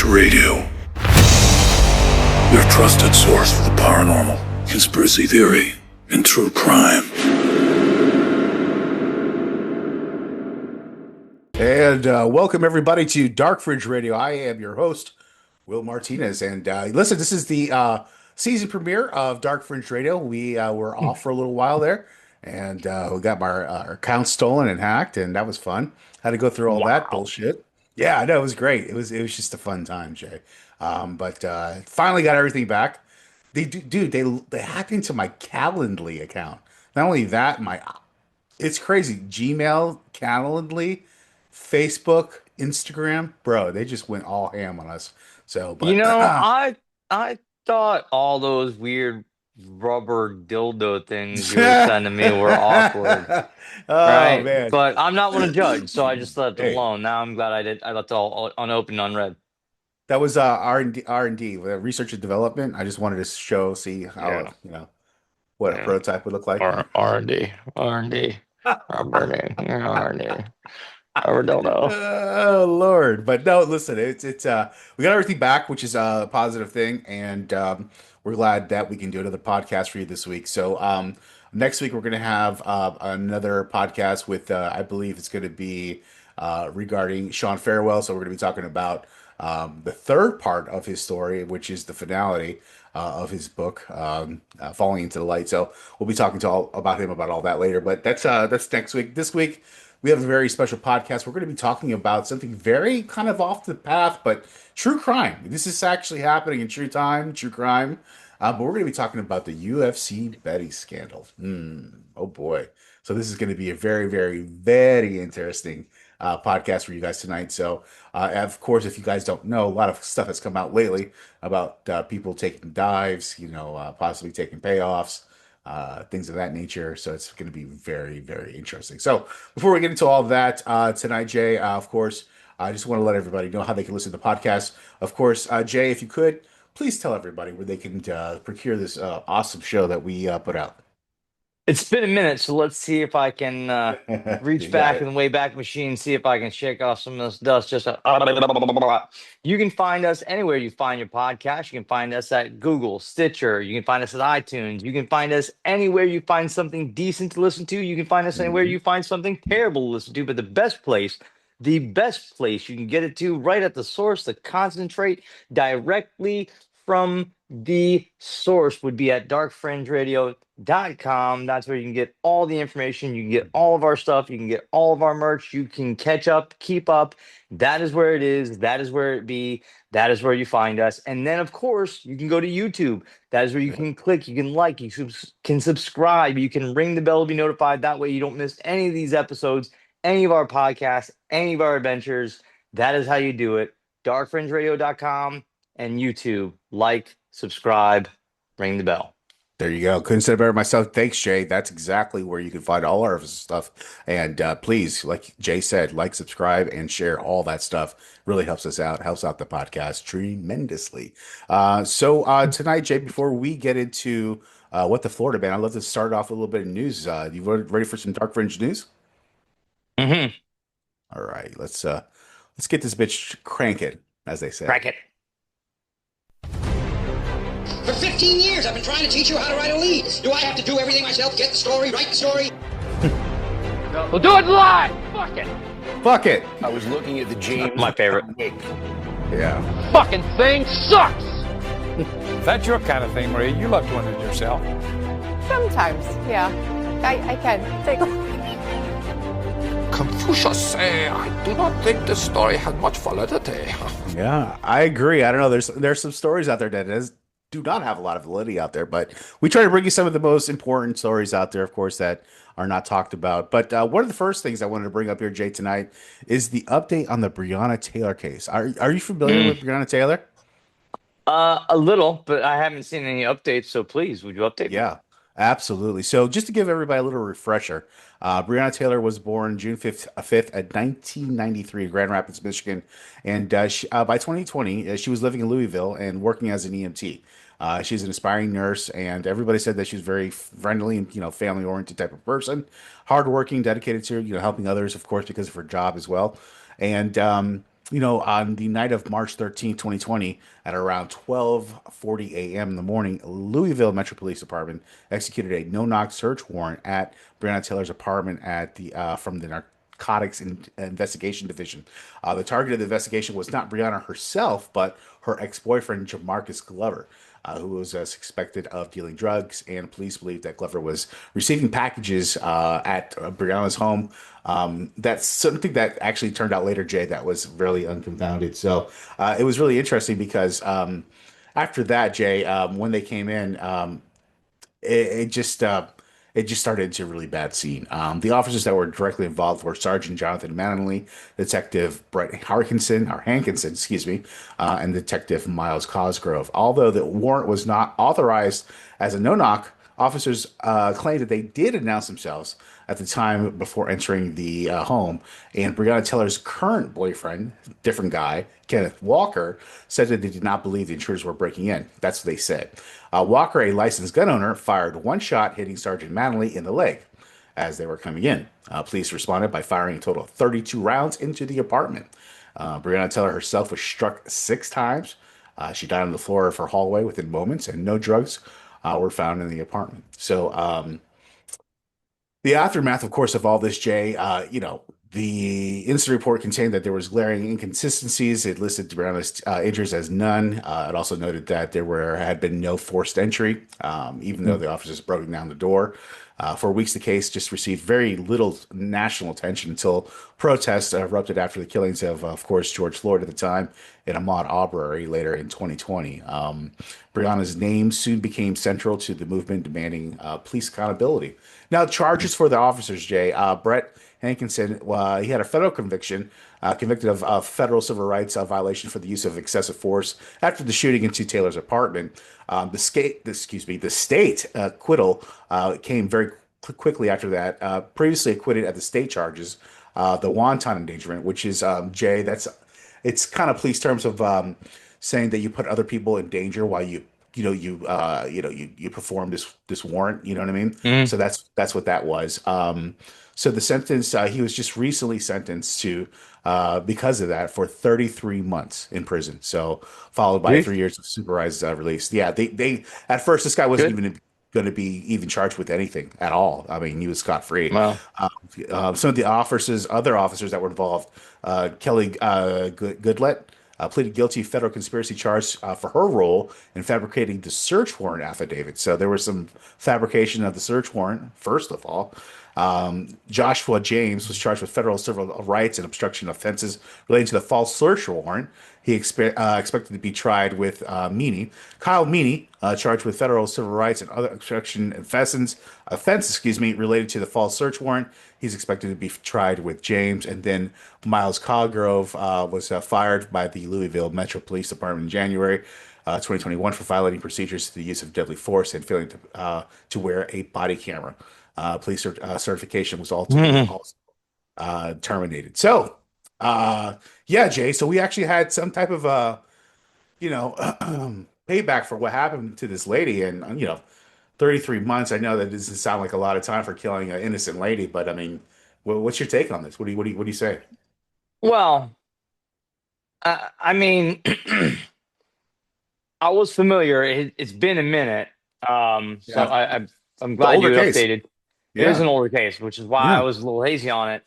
Fringe Radio, your trusted source for the paranormal, conspiracy theory, and true crime. And welcome everybody to Dark Fringe Radio. I am your host, Will Martinez. And listen, this is the season premiere of Dark Fringe Radio. We were off for a little while there, and we got our account stolen and hacked, and that was fun. Had to go through all that bullshit. Yeah, I know, it was great. It was just a fun time, Jay. But finally got everything back. They hacked into my Calendly account. Not only that, it's crazy. Gmail, Calendly, Facebook, Instagram, bro, they just went all ham on us. So, but I thought all those weird rubber dildo things you were sending me were awkward. Oh Right? man, But I'm not one to judge, so I just left it hey, alone. Now I'm glad I did. I left it all unopened, unread. that was R&D, research and development. I just wanted to see how Yeah. what a Yeah. prototype would look like. R&D. R&D. R&D. I don't know. Oh Lord, but no, listen, it's we got everything back, which is a positive thing, and we're glad that we can do another podcast for you this week. So next week we're going to have another podcast with I believe it's going to be regarding Sean Farewell. So we're going to be talking about the third part of his story, which is the finality of his book, Falling into the Light. So we'll be talking about him about all that later. But that's next week. This week we have a very special podcast. We're going to be talking about something very kind of off the path, but true crime. This is actually happening in true crime. But we're going to be talking about the UFC betting scandal. Oh boy. So this is going to be a very, very, very interesting podcast for you guys tonight. So, of course, if you guys don't know, a lot of stuff has come out lately about people taking dives, possibly taking payoffs, things of that nature. So it's going to be very, very interesting. So before we get into all of that tonight, Jay, of course, I just want to let everybody know how they can listen to the podcast. Of course, Jay, if you could, please tell everybody where they can procure this awesome show that we put out. It's been a minute, so let's see if I can reach back in the Wayback Machine, see if I can shake off some of this dust. You can find us anywhere you find your podcast. You can find us at Google, Stitcher. You can find us at iTunes. You can find us anywhere you find something decent to listen to. You can find us anywhere you find something terrible to listen to. But the best place you can get it to right at the source, the concentrate directly from the source would be at darkfringeradio.com. That's where you can get all the information. You can get all of our stuff. You can get all of our merch. You can catch up, keep up. That is where it is. That is where it be. That is where you find us. And then, of course, you can go to YouTube. That is where you can click, you can like, can subscribe. You can ring the bell to be notified. That way you don't miss any of these episodes, any of our podcasts, any of our adventures. That is how you do it. darkfringeradio.com and YouTube. Like, subscribe, ring the bell. There you go. Couldn't say it better myself. Thanks, Jay. That's exactly where you can find all our stuff. And please, like Jay said, like, subscribe, and share all that stuff. Really helps us out, helps out the podcast tremendously. So tonight, Jay, before we get into what the Florida ban, I'd love to start off with a little bit of news. You ready for some Dark Fringe news? Mm-hmm. All right, let's get this bitch cranking, as they say. Crack it. For 15 years, I've been trying to teach you how to write a lead. Do I have to do everything myself? Get the story, write the story? We'll do it live. Fuck it. Fuck it. I was looking at the James. My favorite. Yeah. Fucking thing sucks. If that's your kind of thing, Maria, you love doing it yourself. Sometimes, yeah. I can. Take a Confucius say, I do not think the story had much validity. Yeah, I agree. I don't know. There's some stories out there that do not have a lot of validity out there, but we try to bring you some of the most important stories out there, of course, that are not talked about. But one of the first things I wanted to bring up here, Jay, tonight is the update on the Breonna Taylor case. Are you familiar with Breonna Taylor? A little, but I haven't seen any updates. So please, would you update me? Yeah, absolutely. So just to give everybody a little refresher, Breonna Taylor was born June 5th at 1993 in Grand Rapids, Michigan. And by 2020, she was living in Louisville and working as an EMT. She's an aspiring nurse, and everybody said that she was very friendly and, family-oriented type of person, hardworking, dedicated to, helping others, of course, because of her job as well. And On the night of March 13th, 2020, at around 12:40 a.m. in the morning, Louisville Metro Police Department executed a no-knock search warrant at Breonna Taylor's apartment at the from the Narcotics Investigation Division. The target of the investigation was not Breonna herself, but her ex-boyfriend, Jamarcus Glover, who was suspected of dealing drugs, and police believe that Glover was receiving packages at Breonna's home. That's something that actually turned out later, Jay, that was really unconfounded. So it was really interesting because after that, Jay, when they came in, it just started into a really bad scene. The officers that were directly involved were Sergeant Jonathan Manley, Detective Brett Hankinson, excuse me, and Detective Miles Cosgrove. Although the warrant was not authorized as a no-knock, officers claimed that they did announce themselves at the time before entering the home. And Breonna Taylor's current boyfriend, different guy, Kenneth Walker, said that they did not believe the intruders were breaking in. That's what they said. Walker, a licensed gun owner, fired one shot, hitting Sergeant Manley in the leg as they were coming in. Police responded by firing a total of 32 rounds into the apartment. Breonna Taylor herself was struck 6 times. She died on the floor of her hallway within moments, and no drugs were found in the apartment. So, the aftermath, of course, of all this, Jay, the incident report contained that there was glaring inconsistencies. It listed Breonna's injuries as none. It also noted that had been no forced entry, even though the officers broke down the door. For weeks, the case just received very little national attention until protests erupted after the killings of course, George Floyd at the time and Ahmaud Arbery later in 2020. Breonna's name soon became central to the movement demanding police accountability. Now, charges for the officers, Jay. Brett Hankinson, he had a federal conviction, convicted of federal civil rights violation for the use of excessive force after the shooting into Taylor's apartment. The state acquittal came very quickly after that. Previously acquitted at the state charges, the wanton endangerment, which is Jay. It's kind of police terms of saying that you put other people in danger while you perform this warrant. You know what I mean? So that's what that was. So the sentence, he was just recently sentenced to, because of that, for 33 months in prison. So followed by 3 years of supervised release. Yeah, they at first this guy wasn't even going to be even charged with anything at all. I mean, he was scot free. Wow. Some of the other officers that were involved, Kelly Goodlett, pleaded guilty federal conspiracy charge for her role in fabricating the search warrant affidavit. So there was some fabrication of the search warrant, first of all. Joshua James was charged with federal civil rights and obstruction offenses relating to the false search warrant. He expected to be tried with Meany. Kyle Meany, charged with federal civil rights and other obstruction offenses, related to the false search warrant. He's expected to be tried with James. And then Miles Cosgrove was fired by the Louisville Metro Police Department in January 2021 for violating procedures to the use of deadly force and failing to wear a body camera. Police certification was ultimately also terminated. So, yeah, Jay. So we actually had some type of payback for what happened to this lady, and 33 months. I know that doesn't sound like a lot of time for killing an innocent lady, but I mean, what's your take on this? What do you say? Well, I mean, I was familiar. It's been a minute, so I'm glad you updated. It is an older case, which is why I was a little hazy on it.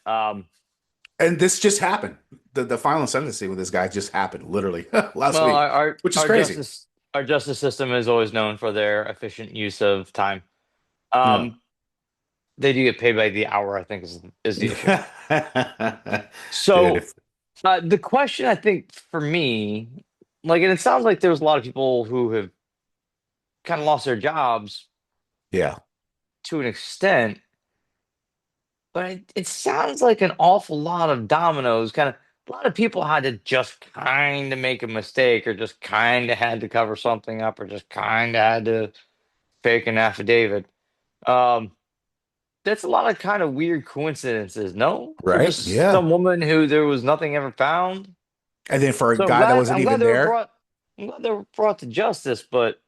And this just happened. The final sentencing with this guy just happened literally last week, which is crazy. Our justice system is always known for their efficient use of time. They do get paid by the hour, I think, is the issue. So the question, I think, for me, and it sounds like there's a lot of people who have kind of lost their jobs. Yeah. To an extent, but it sounds like an awful lot of dominoes. A lot of people had to just kind of make a mistake, or just kind of had to cover something up, or just kind of had to fake an affidavit. That's a lot of kind of weird coincidences, no? Right? Just yeah. Some woman who there was nothing ever found, and then for a guy that wasn't even there. I'm glad they were brought to justice, but.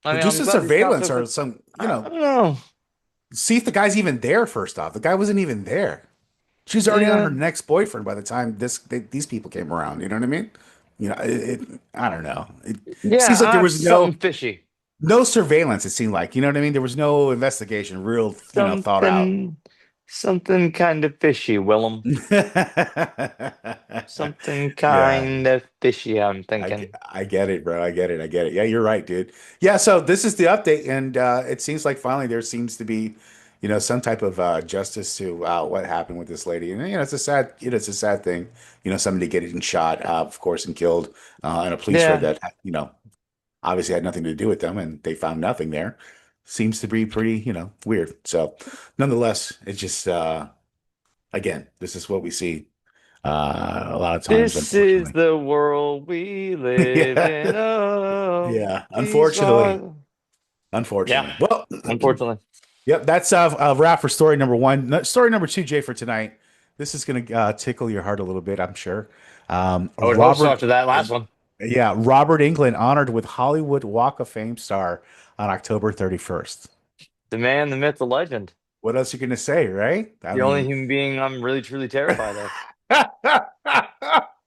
Do some surveillance or some, I don't know. See if the guy's even there, first off. The guy wasn't even there. She was already on Yeah. her next boyfriend by the time these people came around. You know what I mean? I don't know. It seems like there Yeah, was something fishy. no surveillance. It seemed like, you know what I mean? There was no investigation, real, thought out. Something kind of fishy, Willem. Something Yeah. kind of fishy, I'm thinking. I get it, bro. I get it. I get it. Yeah, you're right, dude. Yeah, so this is the update, and it seems like finally there seems to be, some type of justice to what happened with this lady. And it's a sad, it's a sad thing. Somebody getting shot, of course, and killed in a police raid Yeah. that, obviously had nothing to do with them, and they found nothing there. Seems to be pretty, weird. So, nonetheless, it's just again, this is what we see a lot of times, This is unfortunately. the world we live Yeah. in. Oh, Yeah, these unfortunately. are. Yeah, Unfortunately. Well, unfortunately. yep, that's a wrap for story number one. Story number two, Jay, for tonight. This is going to tickle your heart a little bit, I'm sure. I would hope so Robert, after that last one. yeah, Robert Englund honored with Hollywood Walk of Fame star on October 31st. The man, the myth, the legend. What else are you going to say, right? The only human being I'm really, truly terrified of.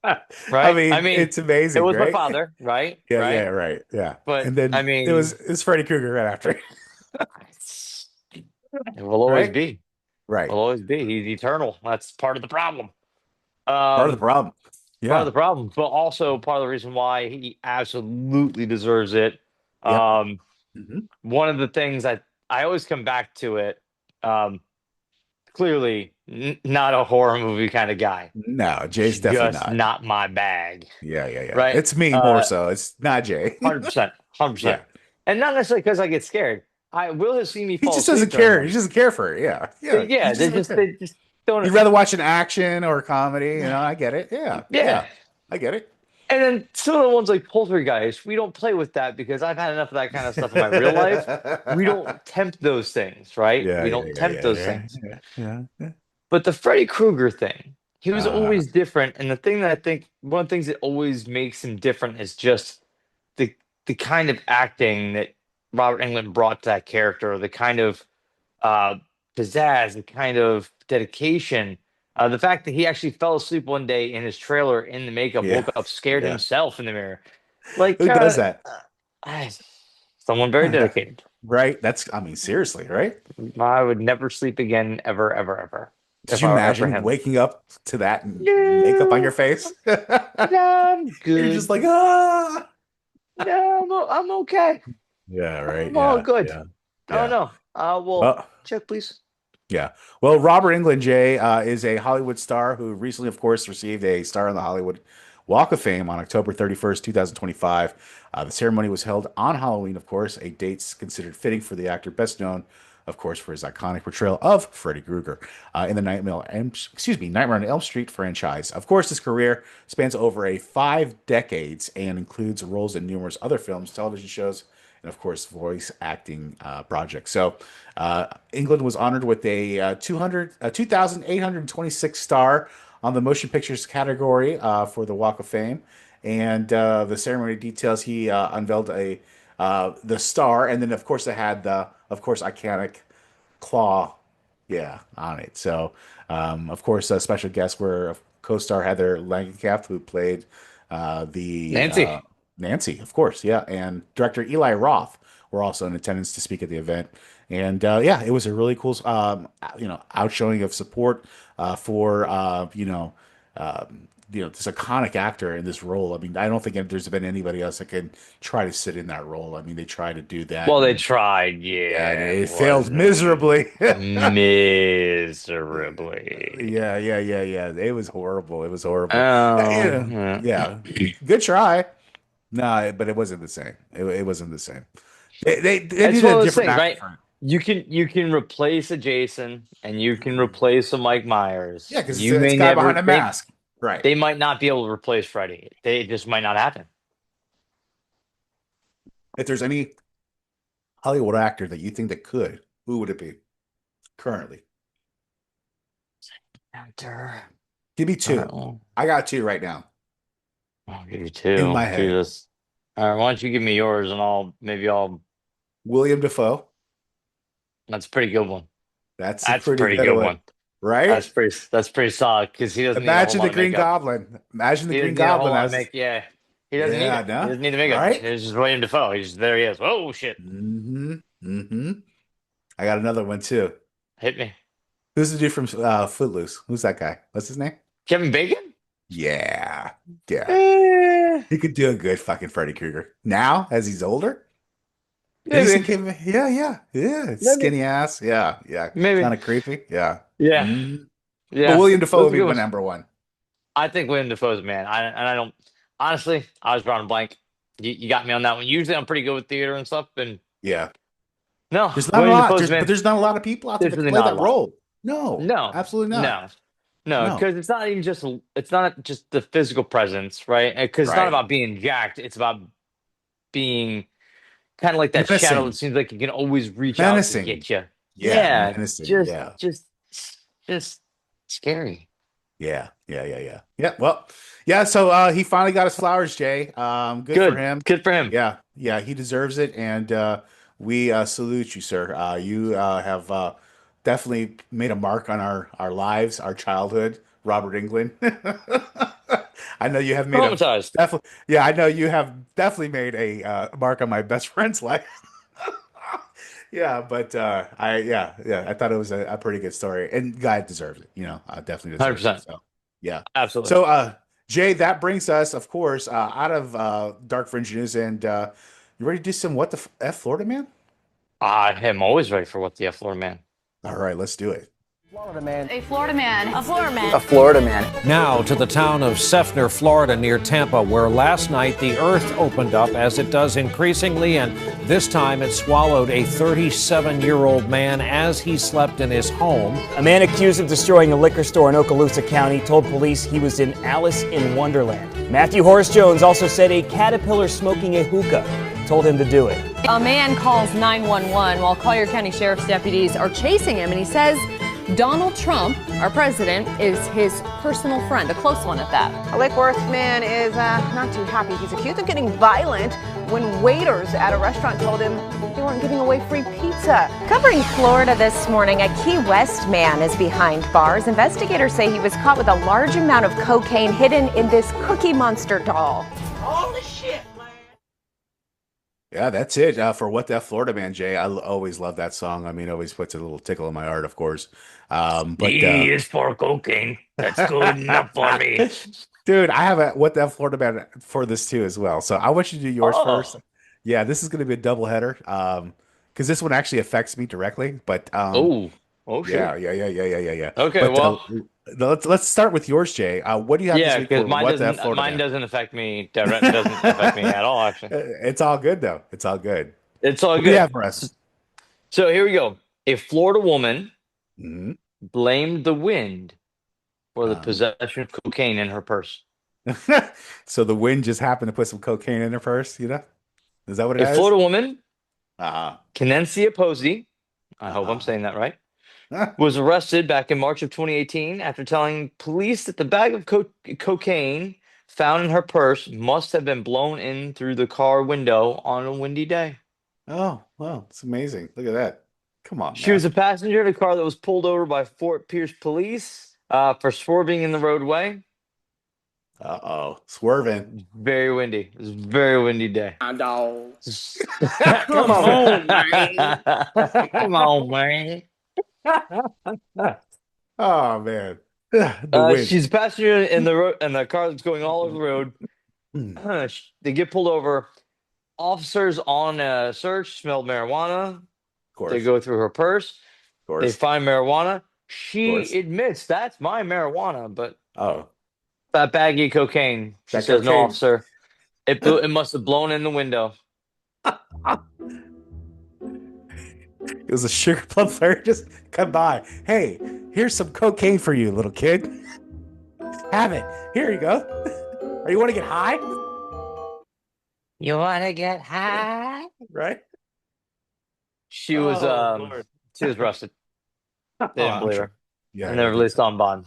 I Right? mean, it's amazing, it was my right? father, right? Yeah, Right? yeah, right. Yeah. But And then I mean, it was Freddy Krueger right after. it will always Right? be. Right. Will always be. He's eternal. That's part of the problem. Part of the problem. Part of Yeah. the problem, but also part of the reason why he absolutely deserves it. Yep. Um, Mhm. One of the things I always come back to it. Um, Clearly, not a horror movie kind of guy. No, Jay's definitely Just not. not my bag. Yeah, yeah, yeah. Right? It's me more so. It's not Jay. 100%, 100%, Yeah. and not necessarily because I get scared. I will have seen me He fall just asleep doesn't during care. He them. doesn't care for it. Yeah. Yeah. Yeah, He just doesn't care. they just don't. You'd rather watch an action or a comedy, I get it. Yeah. Yeah. Yeah. I get it. And then some of the ones like Poltergeist, we don't play with that because I've had enough of that kind of stuff in my real life. We don't tempt those things, right? Yeah, We yeah, don't yeah, tempt yeah, those yeah, things. yeah. But the Freddy Krueger thing, he was Uh, always different. And the thing that I think one of the things that always makes him different is just the kind of acting that Robert Englund brought to that character, the kind of uh, pizzazz, the kind of dedication. The fact that he actually fell asleep one day in his trailer in the makeup, yeah. woke up scared Yeah. himself in the mirror. Like, Who does that? someone very dedicated. Right? Seriously, right? I would never sleep again, ever, ever, ever. Did If you I were ever imagine him. waking up to that makeup on your face? Yeah, I'm good. You're just like, ah. Yeah, I'm okay. Yeah, right. I'm all Yeah. good. Yeah. I don't know. Well, Check, please. yeah. Well, Robert Englund, Jay, is a Hollywood star who recently, of course, received a star on the Hollywood Walk of Fame on October 31st, 2025. The ceremony was held on Halloween, of course, a date considered fitting for the actor best known, of course, for his iconic portrayal of Freddy Krueger in the Nightmare on Elm Street franchise. Of course, his career spans over 5 decades and includes roles in numerous other films, television shows, and of course, voice acting projects. So, England was honored with a 2,826 star on the motion pictures category for the Walk of Fame. And the ceremony details he unveiled the star, and then of course it had the iconic claw, yeah, on it. So, of course, special guests were co-star Heather Langenkamp, who played the Nancy. Nancy, of course, yeah, and director Eli Roth were also in attendance to speak at the event. And yeah, it was a really cool, outshowing of support for this iconic actor in this role. I mean, I don't think there's been anybody else that can try to sit in that role. I mean, they tried to do that. Well, they tried, Yeah, and yeah. it failed miserably. Miserably. Yeah. It was horrible. It was horrible. Oh, Yeah. Good try. No, but it wasn't the same. It wasn't the same. They It's needed one of a those different things, actor right? for it. You can replace a Jason and you can replace a Mike Myers. Yeah, because You it's may a guy never behind a mask. Right. they might not be able to replace Freddy. It just might not happen. If there's any Hollywood actor that you think that could, who would it be currently? Actor. Give me two. I'll I got two right now give you two. in my head. Jesus. All right, why don't you give me yours and I'll William Dafoe. that's a pretty good one. That's That's a a pretty good good one. one. Right? That's pretty solid because he doesn't need a whole Imagine lot the of Green makeup. Goblin. Imagine the He Green doesn't need a whole Goblin lot of as make. Yeah, he doesn't need it. no, He doesn't need the makeup. right? It's just William Dafoe. He's there. He is. Oh shit! Mm-hmm. Mm-hmm. I got another one too. Hit me, Who's the dude from Footloose? Who's that guy? What's his name? Kevin Bacon. Yeah. Yeah. Eh, He could do a good fucking Freddy Krueger. Now, as he's older? maybe, Yeah. maybe, Skinny ass. Yeah. maybe. Kind of creepy. Yeah. Yeah, Mhm. yeah. But William Dafoe Those would are be good my ones. number one. I think William Dafoe's a man. I don't honestly. I was drawing a blank. You got me on that one. Usually, I'm pretty good with theater and stuff, and Yeah. no, There's not a William lot. Dafoe's a But man. there's not a lot of people out there There's that can really play not a that lot. role. No. No, Absolutely not. no, No. because it's not just the physical presence, right? Because it's not Right. about being jacked. It's about being kind of like that shadow Menacing. that seems like it can always reach out to Menacing. get you. Yeah. Menacing. Yeah. Just scary. Yeah. Yeah. Well, yeah. So he finally got his flowers, Jay. Good for him. Good for him. Yeah. He deserves it, and we salute you, sir. You have definitely made a mark on our lives, our childhood. Robert England. I know you have made a Traumatized. definitely. Yeah, I know you have definitely made a mark on my best friend's life. Yeah, but I thought it was a pretty good story, and guy deserves it. Definitely deserves 100%. it. So yeah. Absolutely. So Jay, that brings us, of course, out of Dark Fringe News, and you ready to do some What the F Florida Man? I am always ready for what the F Florida man. All right, let's do it. Florida man. A Florida man. A Florida man. A Florida man. Now to the town of Seffner, Florida, near Tampa, where last night the earth opened up, as it does increasingly, and this time it swallowed a 37-year-old man as he slept in his home. A man accused of destroying a liquor store in Okaloosa County told police he was in Alice in Wonderland. Matthew Horace Jones also said a caterpillar smoking a hookah told him to do it. A man calls 911 while Collier County Sheriff's deputies are chasing him, and he says Donald Trump, our president, is his personal friend, a close one at that. A Lake Worth man is not too happy. He's accused of getting violent when waiters at a restaurant told him they weren't giving away free pizza. Covering Florida this morning, a Key West man is behind bars. Investigators say he was caught with a large amount of cocaine hidden in this Cookie Monster doll. Holy shit! Yeah, that's it for What the F Florida Man, Jay. I always love that song. I mean, it always puts a little tickle in my heart, of course. But E is for cocaine. That's good enough for me. dude, I have a What the F Florida Man for this too as well. So I want you to do yours first. Yeah, this is going to be a double header because this one actually affects me directly. But oh shit. Yeah. Okay, But, well, let's start with yours, Jay. What do you have yeah, this week for because What the F Florida mine Man? doesn't affect me. Doesn't affect me at all. Actually, It's all good though. It's all good. it's all What do you good. have for us? So here we go. A Florida woman Mhm. blamed the wind for the possession of cocaine in her purse. So the wind just happened to put some cocaine in her purse, Is that what it A is? Florida woman, Uh-huh. Kenencia Posey, I hope I'm saying that right, was arrested back in March of 2018 after telling police that the bag of cocaine found in her purse must have been blown in through the car window on a windy day. Oh, wow. It's amazing. Look at that. Come on, She was a passenger in a car that was pulled over by Fort Pierce police for swerving in the roadway. Uh-oh. Swerving. Very windy. It was a very windy day. Come on, man. Come on, man. Oh, man. The wind. She's a passenger in the car that's going all over the road. They get pulled over. Officers on a search smelled marijuana. Of course. They go through her purse. Of course. They find marijuana. She admits that's my marijuana, but that baggie of cocaine. She That says, "No, cocaine. officer. It must have blown in the window." It was a sugar plum flare just come by. Hey, here's some cocaine for you, little kid. Have it. Here you go. Are you want to get high? You want to get high? Right? She was arrested. They didn't believe her. Yeah. And they're released on bond.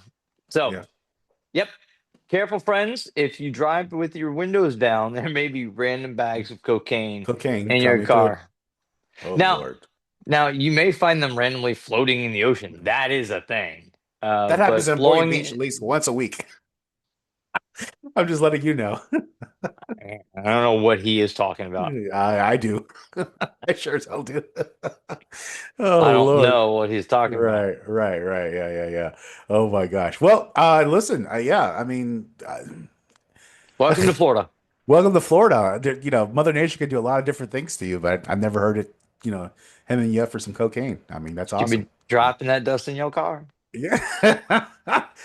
So, yep. Careful, friends. If you drive with your windows down, there may be random bags of cocaine in your car. Oh, now, Lord. now, you may find them randomly floating in the ocean. That is a thing. That happens But in Boynton Beach at least once a week. I'm just letting you know. I don't know what he is talking about. I do. I sure as hell do. I don't Lord. know what he's talking about. Right. Yeah. Oh my gosh. Well, listen. Yeah. I mean, Welcome to Florida. welcome to Florida. Mother Nature can do a lot of different things to you, but I've never heard it. Hemming you up for some cocaine. I mean, that's You'll awesome. be dropping that dust in your car. Yeah.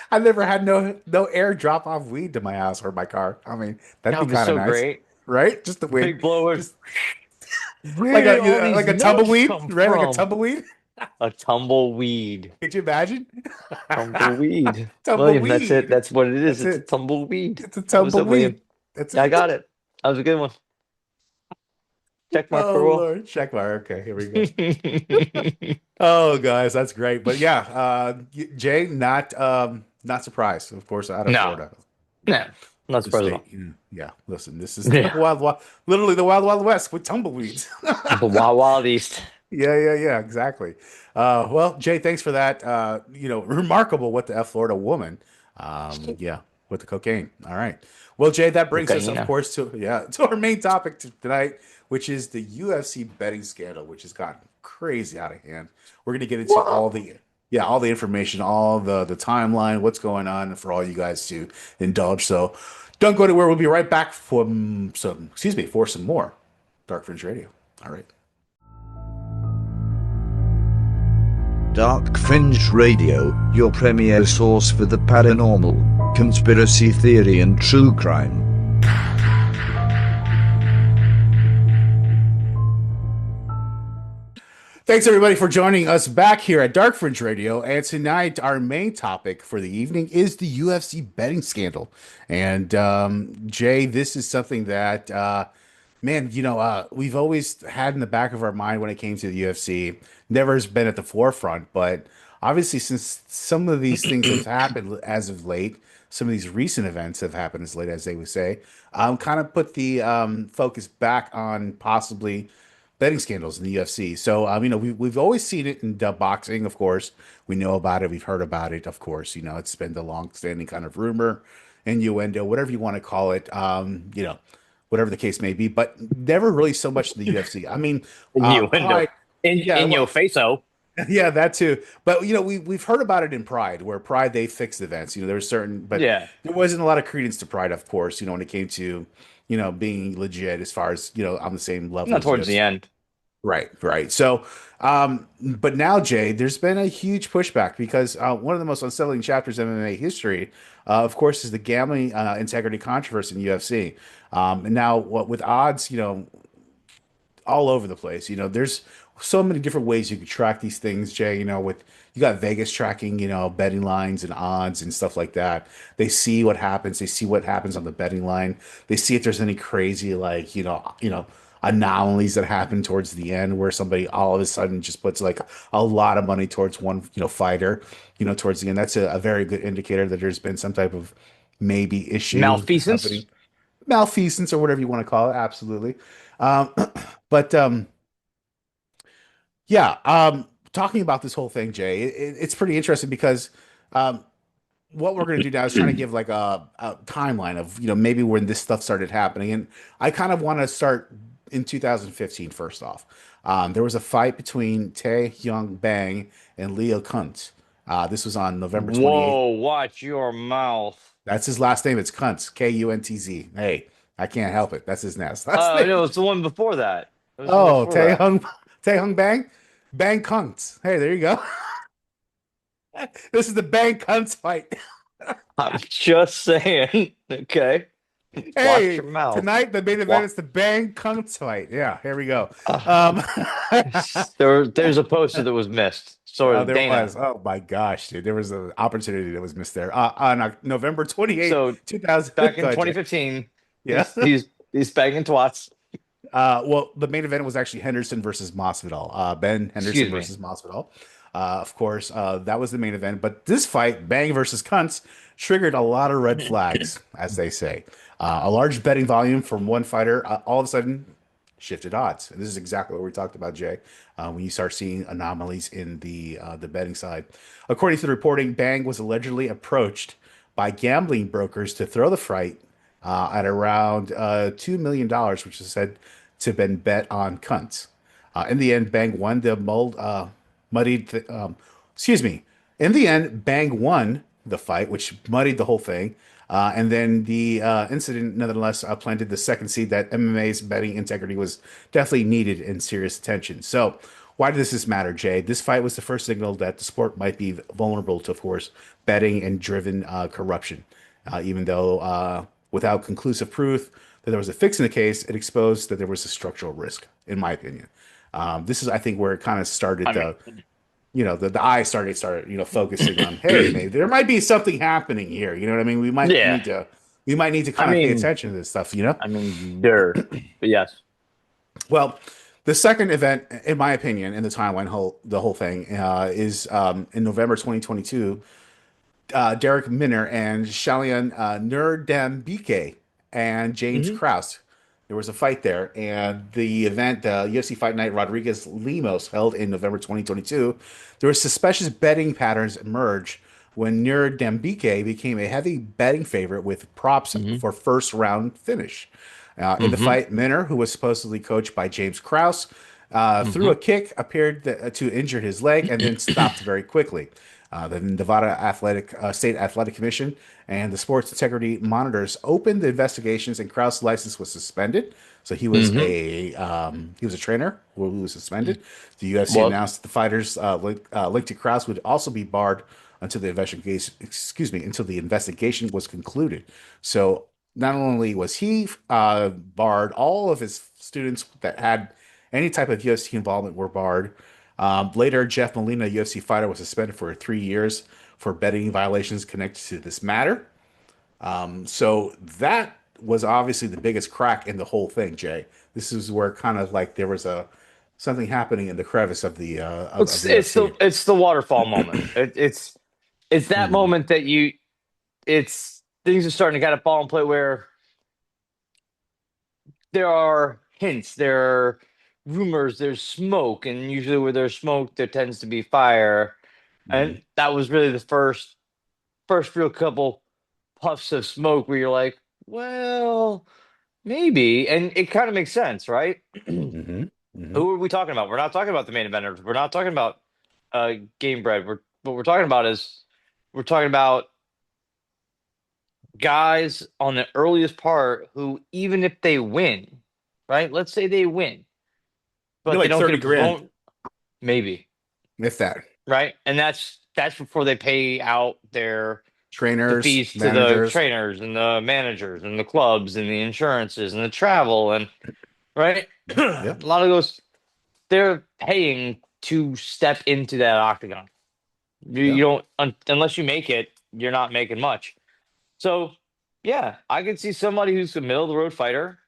I never had no air drop off weed to my house or my car. I mean, that'd That be was kind of so nice, great. right? Just the wind, Big blowers. like a tumbleweed, right? Like a tumbleweed. A tumbleweed. Could you imagine? Tumbleweed. Tumbleweed. William, that's it. That's what it is. That's It's it. a tumbleweed. It's a What's up, William? tumbleweed. That's I it. got it. That was a good one. Check mark Oh for Will. Lord, check mark. Okay, here we go. Oh, guys, that's great. But yeah, Jay, not surprised, of course, out of No. Florida. No, not The surprised at all. state. Yeah, listen, this is Yeah. the wild, literally the wild west with tumbleweeds. The Wild Wild East. Yeah, exactly. Well, Jay, thanks for that. Remarkable what the F Florida woman. Yeah, with the cocaine. All right. Well, Jay, that brings us, of Cocaine. course, to our main topic tonight, which is the UFC betting scandal, which has gotten crazy out of hand. We're going to get into all the information, all the timeline, what's going on for all you guys to indulge. So don't go anywhere. We'll be right back for some more Dark Fringe Radio. All right. Dark Fringe Radio, your premier source for the paranormal, conspiracy theory and true crime. Thanks everybody for joining us back here at Dark Fringe Radio. And tonight, our main topic for the evening is the UFC betting scandal. And Jay, this is something that, we've always had in the back of our mind when it came to the UFC. Never has been at the forefront, but obviously, since some of these things have happened as of late, some of these recent events have happened as late as they would say, kind of put the focus back on possibly betting scandals in the UFC. So, we've always seen it in boxing, of course. We know about it. We've heard about it, of course. It's been the long-standing kind of rumor, innuendo, whatever you want to call it. Whatever the case may be, but never really so much in the UFC. I mean, Innuendo. In your face-o. Yeah, that too. But we've heard about it in Pride, where Pride they fixed events. There was certain, but Yeah. there wasn't a lot of credence to Pride, of course. When it came to being legit as far as on the same level. Not as towards UFC. the end. Right. So, but now, Jay, there's been a huge pushback because one of the most unsettling chapters of MMA history, of course, is the gambling integrity controversy in UFC. And now, with odds, all over the place, there's so many different ways you could track these things, Jay. You got Vegas tracking, betting lines and odds and stuff like that. They see what happens. They see what happens on the betting line. They see if there's any crazy, anomalies that happen towards the end where somebody all of a sudden just puts like a lot of money towards one fighter towards the end. That's a very good indicator that there's been some type of maybe issue, Malfeasance or whatever you want to call it. Absolutely. Talking about this whole thing, Jay, it's pretty interesting because what we're going to do now is trying to give like a timeline of maybe when this stuff started happening, and I kind of want to start in 2015. First off, there was a fight between Tae Hyung Bang and Leo Kuntz. This was on November 28th. Whoa, watch your mouth. That's his last name. It's Kuntz, Kuntz. Hey, I can't help it. That's his last name. No, it's the one before that. Tae Hyung Bang, Bang Kuntz. Hey, there you go. This is the Bang Kuntz fight. I'm just saying. Okay. Watch Hey, your mouth. tonight the main event is the Bang Kuntz fight. Yeah, here we go. There's a poster that was missed. So There Dana. was. Oh my gosh, dude. There was an opportunity that was missed there. On November 28th, So 2000. back in Go ahead, Jay. 2015. Yeah. He's banging twats. Well, the main event was actually Henderson versus Masvidal. Ben Henderson Excuse me. versus Masvidal. Of course, that was the main event. But this fight, Bang versus Kuntz, triggered a lot of red flags, as they say. A large betting volume from one fighter all of a sudden shifted odds. And this is exactly what we talked about, Jay, when you start seeing anomalies in the betting side. According to the reporting, Bang was allegedly approached by gambling brokers to throw the fight at around $2 million, which is said to have been bet on cunts. In the end, Bang won the muddied. Excuse me. In the end, Bang won the fight, which muddied the whole thing. And then the incident, nonetheless, planted the second seed that MMA's betting integrity was definitely needed and serious attention. So, why does this matter, Jay? This fight was the first signal that the sport might be vulnerable to, of course, betting and driven corruption. Even though without conclusive proof that there was a fix in the case, it exposed that there was a structural risk, in my opinion. This is, I think, where it kind of started the eye started focusing on, hey, maybe there might be something happening here. You know what I mean? We might need to kind of pay attention to this stuff. But yes. Well, the second event, in my opinion, in the timeline, the whole thing is in November 2022. Derek Minner and Shalian Nurdambike and James Krause. There was a fight there, and the event, UFC Fight Night Rodriguez Lemos, held in November 2022. There were suspicious betting patterns emerged when Nurdambike became a heavy betting favorite with props for first round finish. In the fight, Minner, who was supposedly coached by James Krause, threw a kick, appeared to injure his leg, and then stopped very quickly. The Nevada State Athletic Commission and the Sports Integrity Monitors opened the investigations, and Krause's license was suspended. So he was a trainer who was suspended. The UFC announced that the fighters linked to Krause would also be barred until the investigation was concluded. So not only was he barred, all of his students that had any type of UFC involvement were barred. Later, Jeff Molina, a UFC fighter, was suspended for 3 years for betting violations connected to this matter. So that was obviously the biggest crack in the whole thing, Jay. This is where kind of like there was something happening in the crevice of the. It's the waterfall moment. It's that moment that things are starting to kind of fall in play where there are hints, there are rumors, there's smoke, and usually where there's smoke there tends to be fire. And that was really the first real couple puffs of smoke where you're like, well, maybe. And it kind of makes sense, right? Who are we talking about? We're not talking about the main eventers. We're not talking about Game Bread. What we're talking about guys on the earliest part who, even if they win, right? Let's say they win, but they don't get a grand, maybe, if that, right? And that's before they pay out their trainers, fees to the trainers and the managers and the clubs and the insurances and the travel and right. A lot of those, they're paying to step into that octagon. You don't unless you make it, you're not making much. So yeah, I can see somebody who's a middle of the road fighter,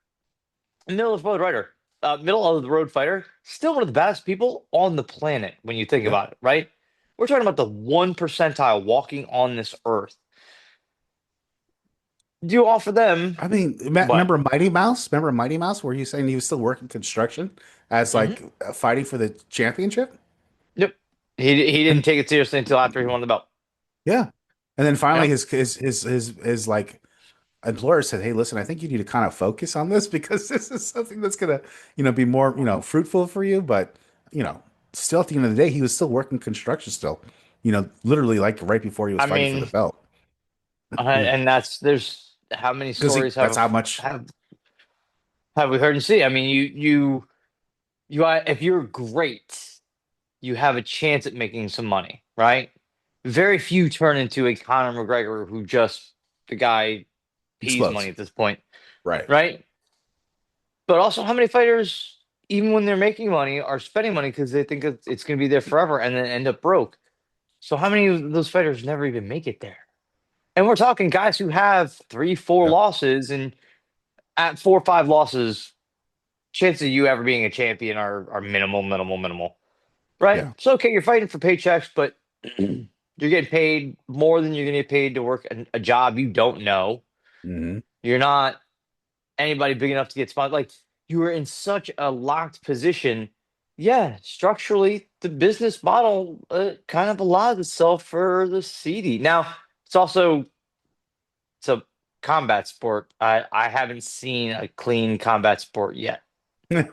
middle of the road fighter, still one of the best people on the planet when you think about it, right? We're talking about the 1 percentile walking on this earth. Do you offer them? I mean, remember Mighty Mouse? Remember Mighty Mouse, where he's saying he was still working construction as like fighting for the championship? Yep. He didn't take it seriously until after he won the belt. Yeah, and then finally his like employer said, "Hey, listen, I think you need to kind of focus on this because this is something that's gonna be more fruitful for you." But still at the end of the day, he was still working construction still. Literally like right before he was fighting for the belt. And there's how many stories have we heard and see? I mean, you if you're great, you have a chance at making some money, right? Very few turn into a Conor McGregor who just the guy pays money at this point, right? But also, how many fighters, even when they're making money, are spending money because they think it's going to be there forever and then end up broke? So how many of those fighters never even make it there? And we're talking guys who have 3-4 losses, and at 4 or 5 losses, chances of you ever being a champion are minimal, right? Yeah. So okay, you're fighting for paychecks, but you're getting paid more than you're going to get paid to work a job you don't know. You're not anybody big enough to get sponsored. Like you were in such a locked position. Yeah, structurally, the business model kind of allows itself for the seedy. Now, it's a combat sport. I haven't seen a clean combat sport yet. Yeah,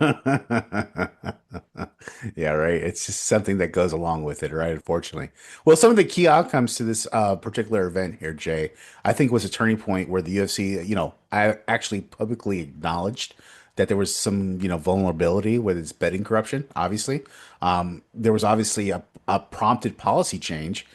right. It's just something that goes along with it, right? Unfortunately. Well, some of the key outcomes to this particular event here, Jay, I think was a turning point where the UFC, I actually publicly acknowledged that there was some, vulnerability with its betting corruption, obviously. There was obviously a prompted policy change,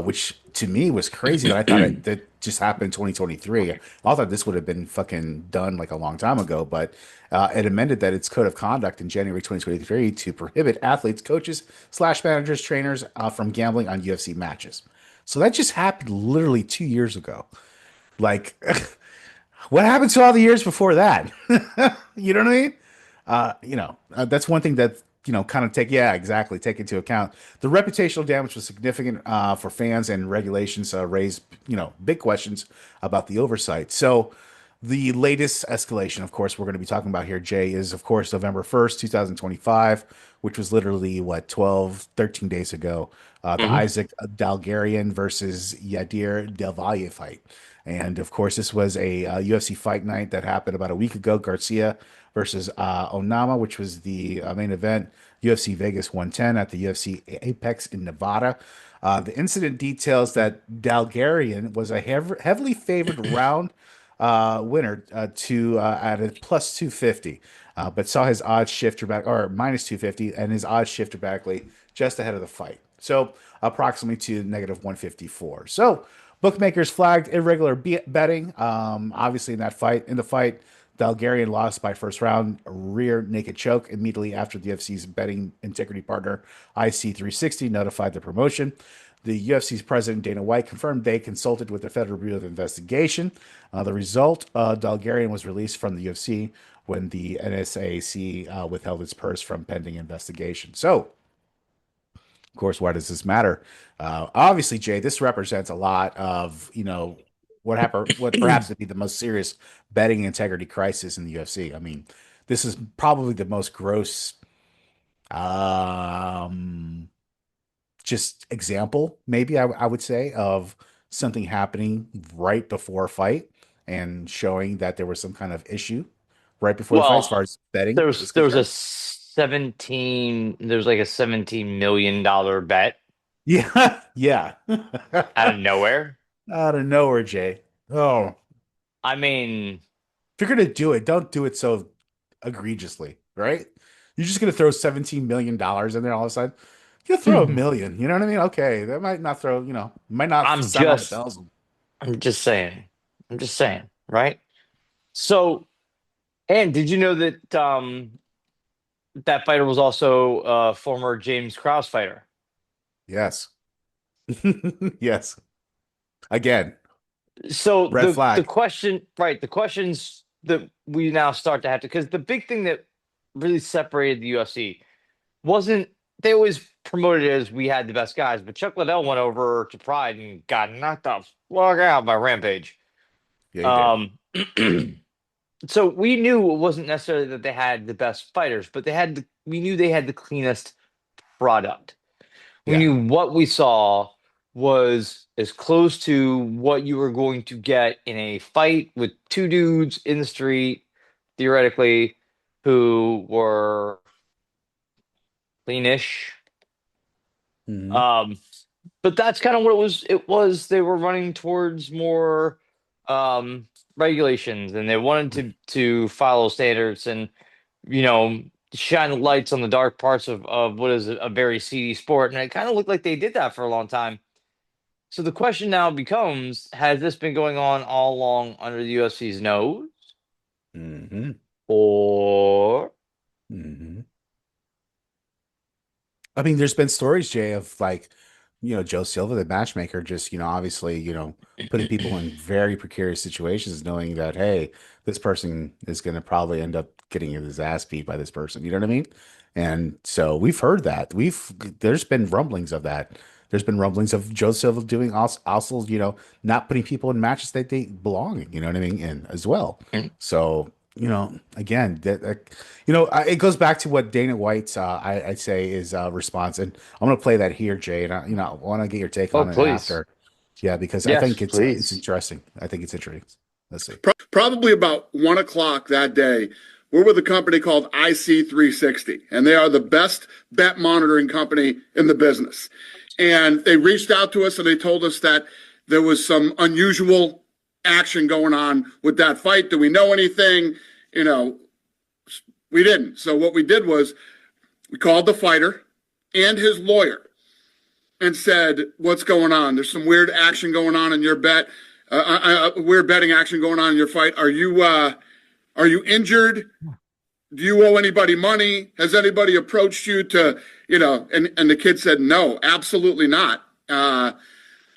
which to me was crazy. That I thought that just happened in 2023. I thought this would have been fucking done like a long time ago, but it amended that its code of conduct in January 2023 to prohibit athletes, coaches, / managers, trainers from gambling on UFC matches. So that just happened literally 2 years ago. Like, what happened to all the years before that? You know what I mean? That's one thing that, kind of take into account. The reputational damage was significant for fans, and regulations raised, big questions about the oversight. So the latest escalation, of course, we're going to be talking about here, Jay, is, of course, November 1st, 2025, which was literally, 13 days ago, the Isaac Dalgarian versus Yadir Del Valle fight. And, of course, this was a UFC fight night that happened about a week ago. Garcia versus Onama, which was the main event, UFC Vegas 110 at the UFC Apex in Nevada. The incident details that Dalgarian was a heavily favored round winner at a plus 250, but saw his odds shift dramatically, or minus 250, and his odds shift dramatically just ahead of the fight. So approximately to negative 154. So bookmakers flagged irregular betting. Obviously in the fight, Dalgarian lost by first round rear naked choke immediately after the UFC's betting integrity partner IC360 notified the promotion. The UFC's president, Dana White, confirmed they consulted with the Federal Bureau of Investigation. The result, Dalgarian was released from the UFC when the NSAC withheld its purse from pending investigation. So, of course, why does this matter? Obviously, Jay, this represents a lot of, what perhaps would be the most serious betting integrity crisis in the UFC. I mean, this is probably the most gross just example, maybe I would say, of something happening right before a fight and showing that there was some kind of issue right before the fight as far as betting. There was a 17 like a $17 million bet. Yeah. Yeah. Out of nowhere. Out of nowhere, Jay. Oh. I mean, if you're gonna do it, don't do it so egregiously, right? You're just gonna throw $17 million in there all of a sudden. You throw $1 million, you know what I mean? Okay, that might not throw, might not. I'm just saying, right? So, and did you know that that fighter was also a former James Krause fighter? Yes. Yes. Again. So red flag. The questions that we now start to have to, because the big thing that really separated the UFC wasn't, they always promoted it as we had the best guys, but Chuck Liddell went over to Pride and got knocked the fuck out by Rampage. Yeah, he did. So we knew it wasn't necessarily that they had the best fighters, but we knew they had the cleanest product. We knew what we saw was as close to what you were going to get in a fight with two dudes in the street, theoretically, who were cleanish. But that's kind of what it was. They were running towards more regulations, and they wanted to follow standards and, shine the lights on the dark parts of what is a very seedy sport. And it kind of looked like they did that for a long time. So the question now becomes, has this been going on all along under the UFC's nose? Or? I mean, there's been stories, Jay, of Joe Silva, the matchmaker, just, obviously, putting people in very precarious situations, knowing that, hey, this person is going to probably end up getting his ass beat by this person. You know what I mean? And so we've heard that. There's been rumblings of that. There's been rumblings of Joe Silva doing also, not putting people in matches that they belong in, you know what I mean, in as well. So again, it goes back to what Dana White's, I'd say, is response, and I'm going to play that here, Jay, and I want to get your take on it after. Yeah, because I think it's interesting. I think it's interesting. Let's see. Probably about 1 o'clock that day, we're with a company called IC360, and they are the best bet monitoring company in the business. And they reached out to us and they told us that there was some unusual action going on with that fight. Do we know anything? We didn't. So what we did was we called the fighter and his lawyer and said, what's going on? There's some weird action going on in your bet, weird betting action going on in your fight. Are you injured? Do you owe anybody money? Has anybody approached you to, and the kid said, no, absolutely not. I'm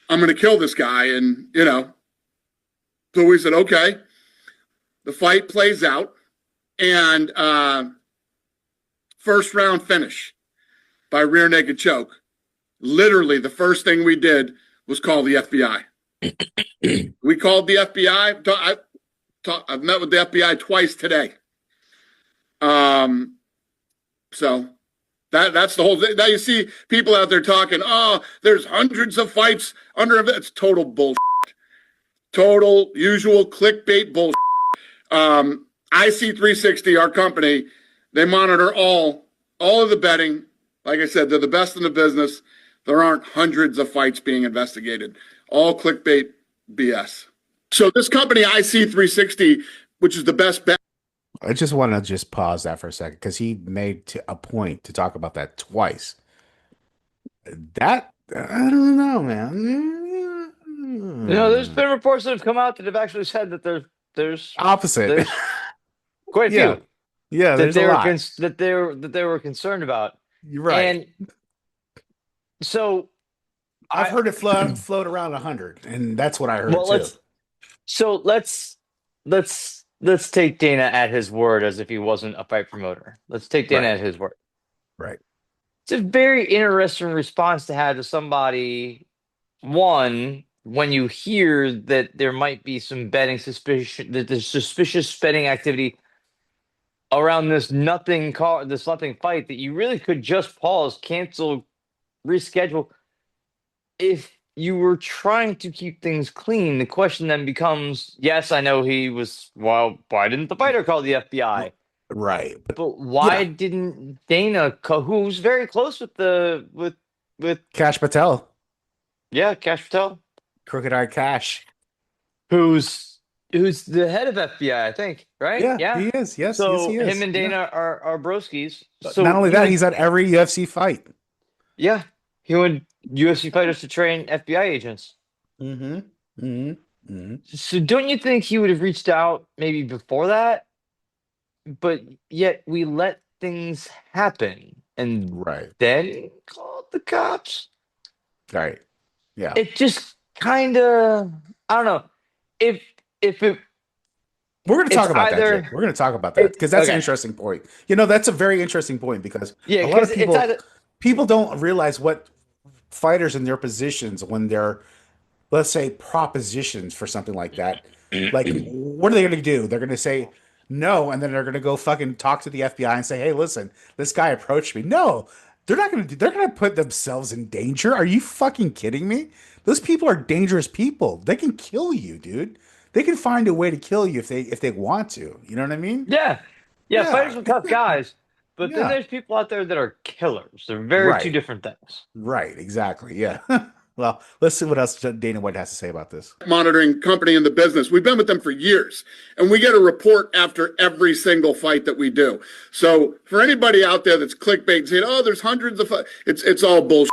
going to kill this guy. And, so we said, okay. The fight plays out and first round finish by rear naked choke. Literally, the first thing we did was call the FBI. We called the FBI. I've met with the FBI twice today. So that's the whole thing. Now you see people out there talking, there's hundreds of fights under it. It's total bullshit. Total usual clickbait bullshit. IC360, our company, they monitor all of the betting. Like I said, they're the best in the business. There aren't hundreds of fights being investigated. All clickbait BS. So this company, IC360, which is the best bet. I just want to just pause that for a second because he made a point to talk about that twice. That, I don't know, man. There's been reports that have come out that have actually said that there's opposite. There's quite a few. Yeah, there's a lot. That they were concerned about. You're right. And so I've heard it float around 100, and that's what I heard too. Let's take Dana at his word as if he wasn't a fight promoter. Let's take Dana at his word. Right. It's a very interesting response to have to somebody. One, when you hear that there might be some betting suspicion, that there's suspicious betting activity around this nothing fight, that you really could just pause, cancel, reschedule. If you were trying to keep things clean, the question then becomes, yes, I know he was, well, why didn't the fighter call the FBI? Right. But why didn't Dana, who's very close with Cash Patel? Yeah, Cash Patel. Crooked Eye Cash. Who's the head of FBI, I think, right? Yeah, he is. Yes, so yes, he is. Him and Dana are broskies. So not only that, he's at every UFC fight. Yeah. He wanted UFC fighters to train FBI agents. So don't you think he would have reached out maybe before that? But yet we let things happen and then called the cops. Right. Yeah. It just kind of, I don't know. If it, we're going to talk about that. Jay. We're going to talk about that because that's an interesting point. That's a very interesting point because a lot of people don't realize what fighters in their positions when they're, let's say, propositions for something like that. Like, what are they going to do? They're going to say no, and then they're going to go fucking talk to the FBI and say, "Hey, listen, this guy approached me." No, they're not going to. They're going to put themselves in danger. Are you fucking kidding me? Those people are dangerous people. They can kill you, dude. They can find a way to kill you if they want to. You know what I mean? Yeah. Fighters are tough guys. But then there's people out there that are killers. They're very two different things. Right, exactly. Yeah. Well, let's see what else Dana White has to say about this. Monitoring company in the business. We've been with them for years, and we get a report after every single fight that we do. So for anybody out there that's clickbait saying, "Oh, there's hundreds of fights," it's all bullshit.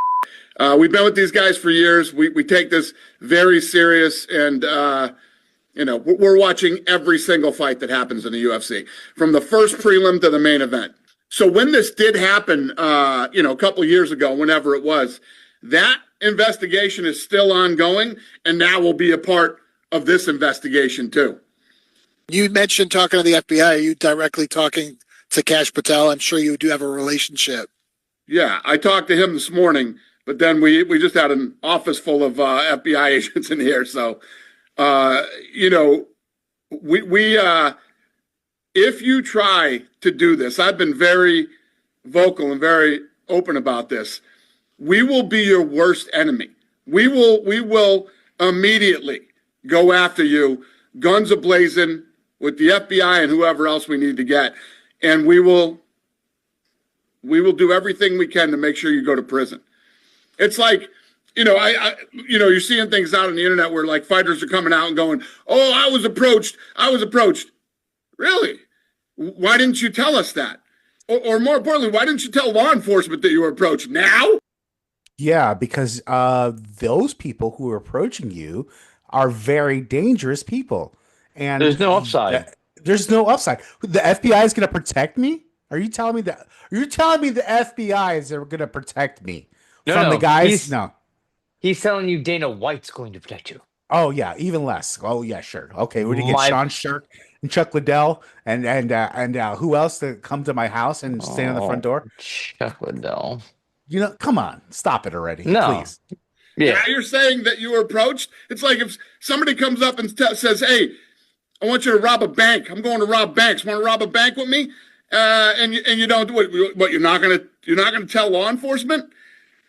We've been with these guys for years. We take this very serious, and we're watching every single fight that happens in the UFC, from the first prelim to the main event. So when this did happen, a couple of years ago, whenever it was, that investigation is still ongoing, and now will be a part of this investigation too. You mentioned talking to the FBI. Are you directly talking to Cash Patel? I'm sure you do have a relationship. Yeah, I talked to him this morning, but then we just had an office full of FBI agents in here. So, if you try to do this, I've been very vocal and very open about this. We will be your worst enemy. We will immediately go after you, guns a-blazing, with the FBI and whoever else we need to get. And we will do everything we can to make sure you go to prison. It's like, you're seeing things out on the internet where like fighters are coming out and going, "Oh, I was approached. Really? Why didn't you tell us that? Or more importantly, why didn't you tell law enforcement that you were approached now?" Yeah, because those people who are approaching you are very dangerous people. And there's no upside. There's no upside. The FBI is going to protect me? Are you telling me that? Are you telling me the FBI is going to protect me from the guys? No. He's telling you Dana White's going to protect you. Oh yeah, even less. Oh yeah, sure. Okay, we're gonna get Sean Shirk and Chuck Liddell and who else to come to my house and stand on the front door? Chuck Liddell. Come on, stop it already, please. Yeah. Now you're saying that you were approached? It's like if somebody comes up and says, "Hey, I want you to rob a bank. I'm going to rob banks. Want to rob a bank with me?" And you don't do it. What, you're not gonna tell law enforcement?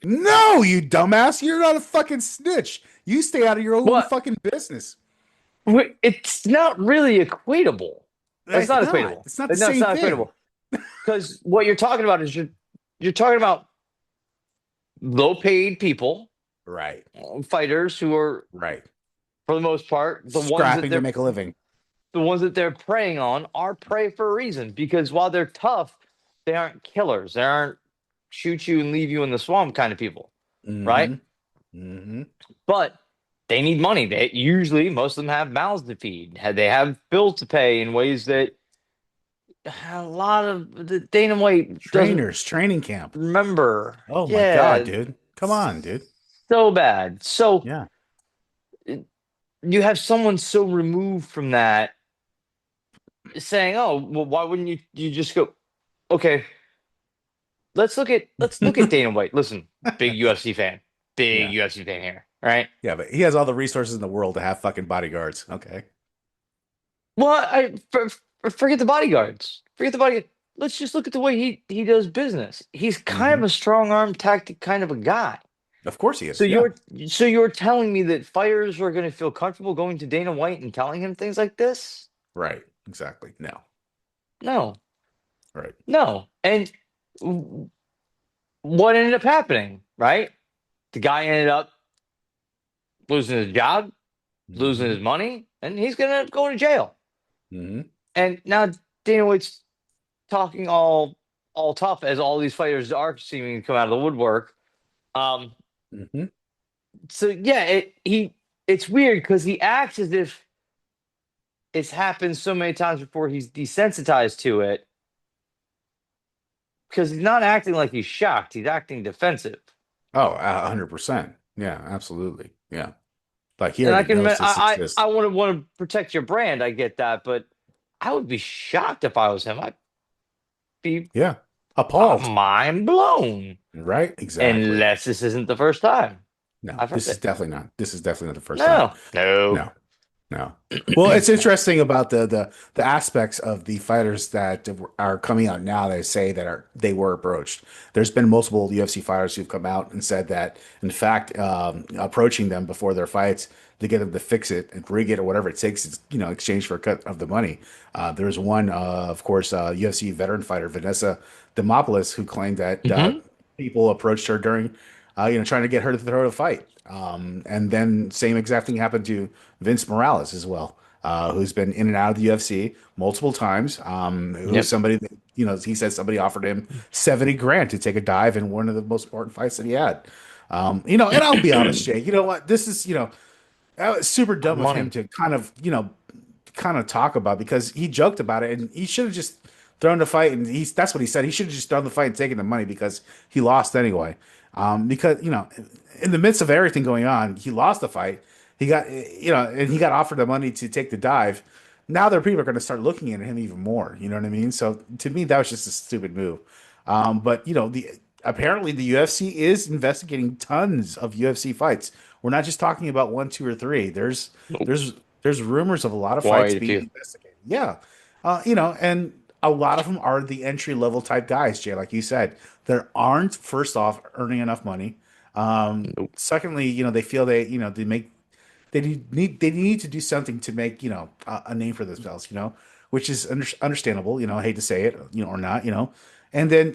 No, you dumbass. You're not a fucking snitch. You stay out of your own fucking business. It's not really equatable. It's not equatable. It's not the same thing. Equatable. Because what you're talking about is you're talking about low-paid people, right? Fighters who are for the most part, the ones that to make a living. The ones that they're preying on are prey for a reason. Because while they're tough, they aren't killers. They aren't shoot you and leave you in the swamp kind of people, right? Mm-hmm. But they need money. They usually, most of them have mouths to feed. They have bills to pay in ways that a lot of the Dana White trainers, training camp. Remember? Oh my God, dude! Come on, dude. So bad. So yeah, you have someone so removed from that saying, "Oh, well, why wouldn't you just go? Okay, let's look at Dana White. Listen, big UFC fan, UFC fan here, right? Yeah, but he has all the resources in the world to have fucking bodyguards. Okay. Well, forget the bodyguards. Forget the bodyguard. Let's just look at the way he does business. He's kind of a strong arm tactic kind of a guy. Of course he is. So you're telling me that fighters are going to feel comfortable going to Dana White and telling him things like this? Right. Exactly. No. Right. No. And what ended up happening, right? The guy ended up losing his job, losing his money, and he's going to go to jail. Mm-hmm. And now Dana White's talking all tough as all these fighters are seeming to come out of the woodwork. So yeah, it's weird because he acts as if it's happened so many times before he's desensitized to it. Because he's not acting like he's shocked; he's acting defensive. Oh, 100%. Yeah, absolutely. Yeah, like here. And I want to protect your brand. I get that, but I would be shocked if I was him. I'd be appalled, mind blown. Right? Exactly. Unless this isn't the first time. No, this is definitely not. This is definitely not the first time. No. Well, it's interesting about the aspects of the fighters that are coming out now. They say that they were approached. There's been multiple UFC fighters who've come out and said that, in fact, approaching them before their fights to get them to fix it and rig it or whatever it takes, exchange for a cut of the money. There's one, of course, UFC veteran fighter Vanessa Demopoulos, who claimed that people approached her during, trying to get her to throw a fight. And then same exact thing happened to Vince Morales as well, who's been in and out of the UFC multiple times. Who's somebody that, he said somebody offered him $70,000 to take a dive in one of the most important fights that he had. And I'll be honest, Jay, you know what? This is, that was super dumb of him to kind of talk about, because he joked about it and he should have just thrown the fight. And that's what he said. He should have just thrown the fight and taken the money because he lost anyway. Because, in the midst of everything going on, he lost the fight. He got, and he got offered the money to take the dive. Now there are people are going to start looking at him even more. You know what I mean? So to me, that was just a stupid move. But apparently the UFC is investigating tons of UFC fights. We're not just talking about 1, 2, or 3. There's rumors of a lot of fights being investigated. Yeah. And a lot of them are the entry level type guys, Jay, like you said, that aren't first off earning enough money. Secondly, they feel they need to do something to make a name for themselves, which is understandable. I hate to say it, or not, and then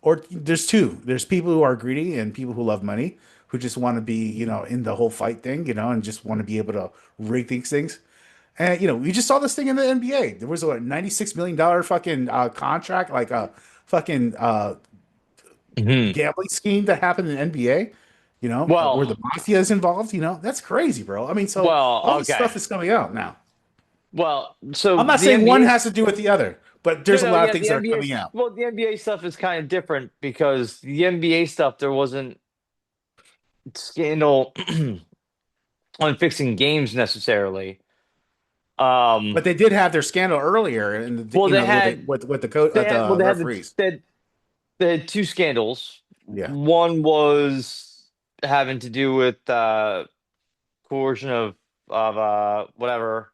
or there's people who are greedy and people who love money who just want to be in the whole fight thing, and just want to be able to rig these things. And we just saw this thing in the NBA. There was a $96 million fucking contract, like a fucking gambling scheme that happened in the NBA. Well, where the mafia is involved. That's crazy, bro. I mean, so all this stuff is coming out now. Well, so I'm not saying one has to do with the other, but there's a lot of things that are coming out. Well, the NBA stuff is kind of different because the NBA stuff, there wasn't scandal on fixing games necessarily. But they did have their scandal earlier, and they had with the referees. They had two scandals. Yeah, one was having to do with coercion of whatever,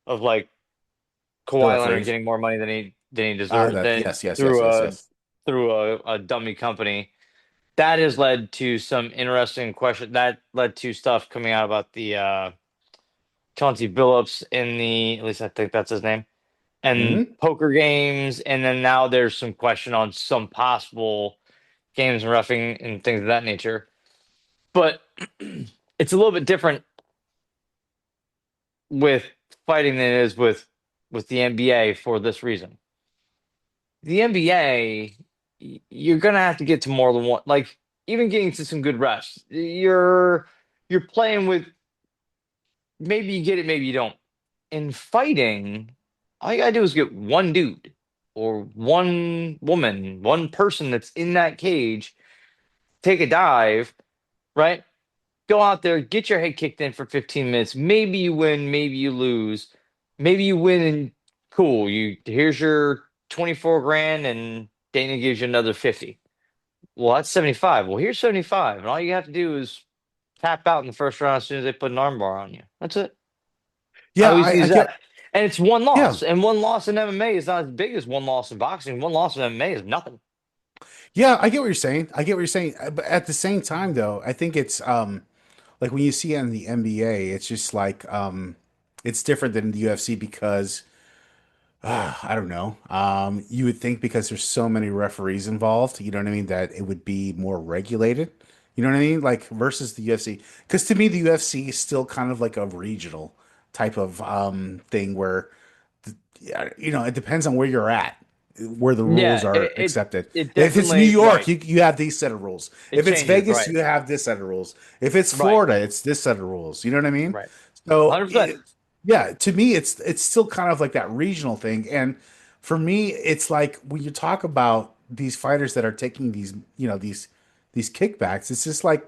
of like Kawhi Leonard getting more money than he deserved. Through a dummy company. That has led to some interesting questions. That led to stuff coming out about the Chauncey Billups at least I think that's his name, and poker games. And then now there's some question on some possible games and roughing and things of that nature. But it's a little bit different with fighting than it is with the NBA for this reason. The NBA, you're going to have to get to more than one, like even getting to some good refs. You're playing with, maybe you get it, maybe you don't. In fighting, all you gotta do is get one dude or one woman, one person that's in that cage, take a dive, right? Go out there, get your head kicked in for 15 minutes. Maybe you win, maybe you lose. Maybe you win and cool. Here's your 24 grand and Dana gives you another 50. Well, that's 75. Well, here's 75. And all you have to do is tap out in the first round as soon as they put an armbar on you. That's it. Yeah, and it's one loss. Yeah. And one loss in MMA is not as big as one loss in boxing. One loss in MMA is nothing. Yeah, I get what you're saying. But at the same time, though, I think it's like when you see it in the NBA, it's just like it's different than the UFC because I don't know. You would think because there's so many referees involved, you know what I mean, that it would be more regulated. You know what I mean? Like versus the UFC. Because to me, the UFC is still kind of like a regional type of thing where, it depends on where you're at, where the rules are accepted. If it's New York, you have these set of rules. If it's Vegas, you have this set of rules. If it's Florida, it's this set of rules. You know what I mean? Right. So, 100%. To me, it's still kind of like that regional thing. And for me, it's like when you talk about these fighters that are taking these kickbacks, it's just like,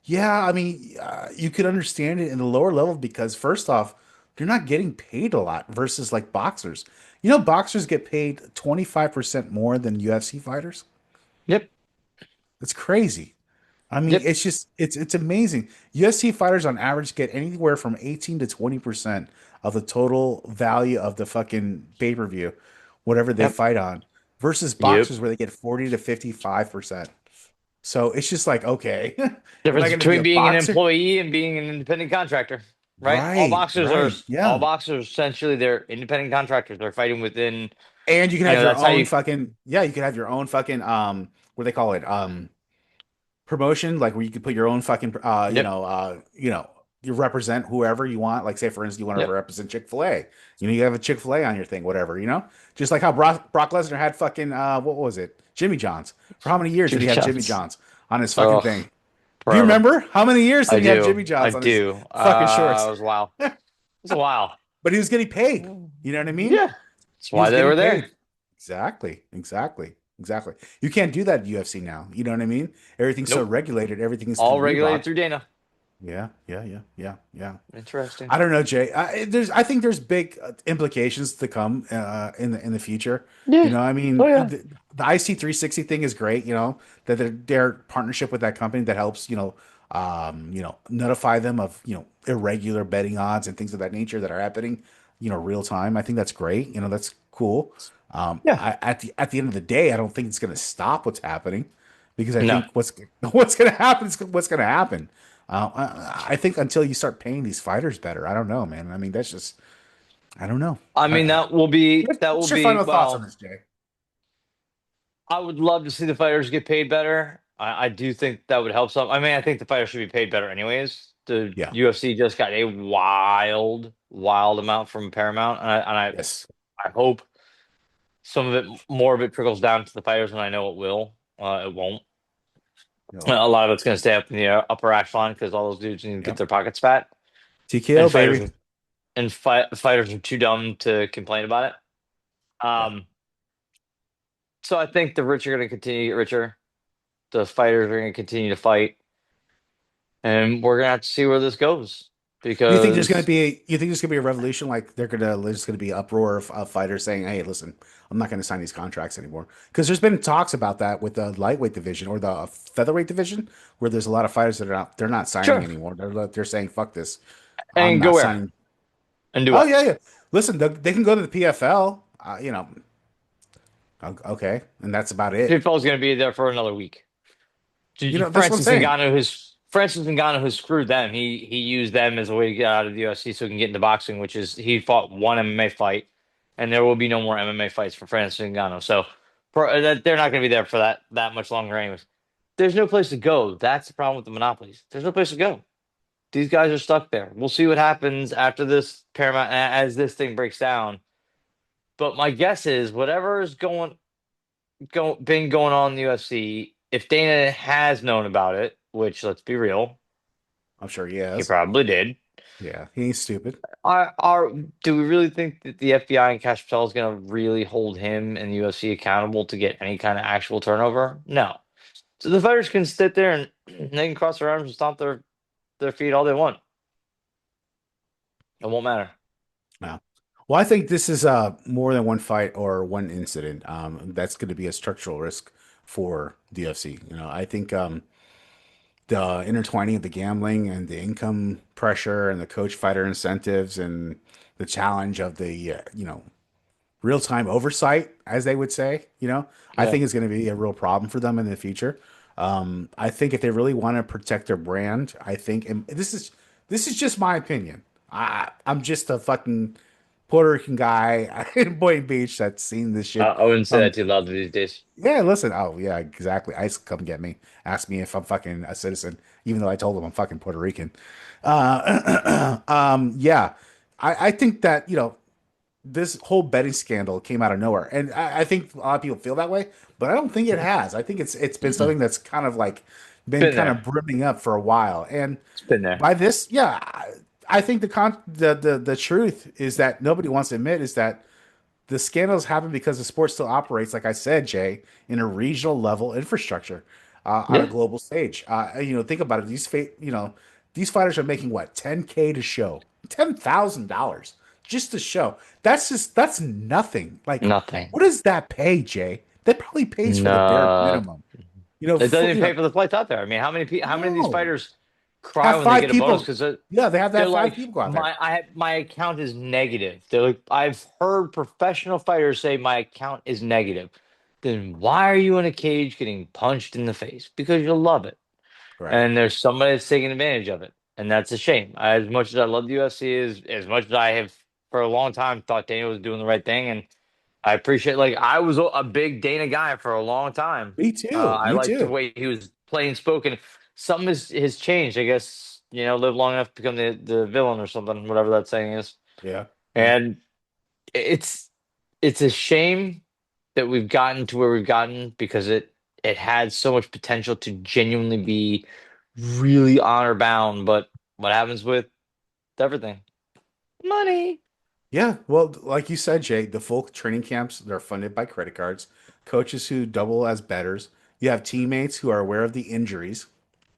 yeah, I mean, you could understand it in the lower level because first off, you're not getting paid a lot versus like boxers. Boxers get paid 25% more than UFC fighters. Yep. It's crazy. I mean, it's just, it's amazing. UFC fighters on average get anywhere from 18 to 20% of the total value of the fucking pay-per-view, whatever they fight on, versus boxers where they get 40 to 55%. So it's just like, okay. Difference between being an employee and being an independent contractor, right? All boxers are essentially, they're independent contractors. They're fighting within. And you can have your own fucking, you can have your own fucking, what do they call it? Promotion, like where you could put your own fucking, you represent whoever you want. Like say, for instance, you want to represent Chick-fil-A. You have a Chick-fil-A on your thing, whatever, just like how Brock Lesnar had fucking, what was it? Jimmy John's. For how many years did he have Jimmy John's on his fucking thing? Forever. Do you remember how many years did he have Jimmy John's on his fucking shorts? It was a while. It was a while. But he was getting paid. You know what I mean? Yeah. That's why they were there. Exactly. You can't do that at UFC now. You know what I mean? Everything's so regulated. Everything is all regulated through Dana. Yeah. Interesting. I don't know, Jay. I think there's big implications to come in the future. Yeah. I mean, the IC360 thing is great. That their partnership with that company that helps notify them of irregular betting odds and things of that nature that are happening. real time. I think that's great. That's cool. Yeah. At the end of the day, I don't think it's going to stop what's happening, because I No. think what's going to happen is what's going to happen. I think until you start paying these fighters better, I don't know, man. I mean, that's just, I don't know. I mean, What's your final thoughts on this, Jay? I would love to see the fighters get paid better. I do think that would help some. I mean, I think the fighters should be paid better anyways. The UFC just got a wild amount from Paramount, and I hope some of it, more of it, trickles down to the fighters, and I know it will. It won't. No. A lot of it's going to stay up in the upper echelon because all those dudes need to get their pockets fat. TKO, baby. Fighters are too dumb to complain about it. So I think the rich are going to continue to get richer. The fighters are going to continue to fight, and we're going to have to see where this goes. Because you think there's going to be a revolution? Like there's going to be uproar of fighters saying, "Hey, listen, I'm not going to sign these contracts anymore." Because there's been talks about that with the lightweight division or the featherweight division, where there's a lot of fighters that they're not signing anymore. They're saying, "Fuck this," and go where and do. Oh yeah. Listen, they can go to the PFL. Okay, and that's about it. PFL is going to be there for another week. Francis Ngannou, who screwed them. He used them as a way to get out of the UFC so he can get into boxing, which is he fought one MMA fight, and there will be no more MMA fights for Francis Ngannou. So they're not going to be there for that much longer anyways. There's no place to go. That's the problem with the monopolies. There's no place to go. These guys are stuck there. We'll see what happens after this Paramount, as this thing breaks down. But my guess is whatever is been going on in the UFC, if Dana has known about it, which, let's be real, I'm sure he has. He probably did. Yeah, he ain't stupid. Do we really think that the FBI and Cash Patel is going to really hold him and the UFC accountable to get any kind of actual turnover? No. So the fighters can sit there and they can cross their arms and stomp their feet all they want. It won't matter. No. Well, I think this is more than one fight or one incident. That's going to be a structural risk for the UFC. I think the intertwining of the gambling and the income pressure and the coach fighter incentives and the challenge of the real time oversight, as they would say, I think it's going to be a real problem for them in the future. I think if they really want to protect their brand, I think, and this is just my opinion. I'm just a fucking Puerto Rican guy in Boynton Beach that's seen this shit. I wouldn't say that too loud these days. Yeah, listen. Oh, yeah, exactly. ICE come get me. Ask me if I'm fucking a citizen, even though I told them I'm fucking Puerto Rican. Yeah, I think that, this whole betting scandal came out of nowhere. And I think a lot of people feel that way, but I don't think it has. I think it's been something that's kind of like been kind of brimming up for a while. And it's been there. By this, yeah, I think the truth is that nobody wants to admit is that the scandals happen because the sport still operates, like I said, Jay, in a regional level infrastructure on a global stage. Think about it. These fighters are making what, $10K to show, $10,000 just to show. That's nothing. Like nothing. What does that pay, Jay? That probably pays for the bare minimum. It doesn't even pay for the flights out there. I mean, how many of these fighters cry when they get a bonus? Because they have that 5 people out there. My account is negative. They're like, I've heard professional fighters say my account is negative. Then why are you in a cage getting punched in the face? Because you love it. Right. And there's somebody that's taking advantage of it. And that's a shame. As much as I love the UFC, as much as I have for a long time thought Dana was doing the right thing, and I appreciate, I was a big Dana guy for a long time. Me too. I liked the way he was plain spoken. Something has changed, I guess. Live long enough to become the villain or something, whatever that saying is. Yeah. And it's a shame that we've gotten to where we've gotten, because it had so much potential to genuinely be really honor bound. But what happens with everything? Money. Yeah, well, like you said, Jay, the full training camps, they're funded by credit cards, coaches who double as bettors. You have teammates who are aware of the injuries.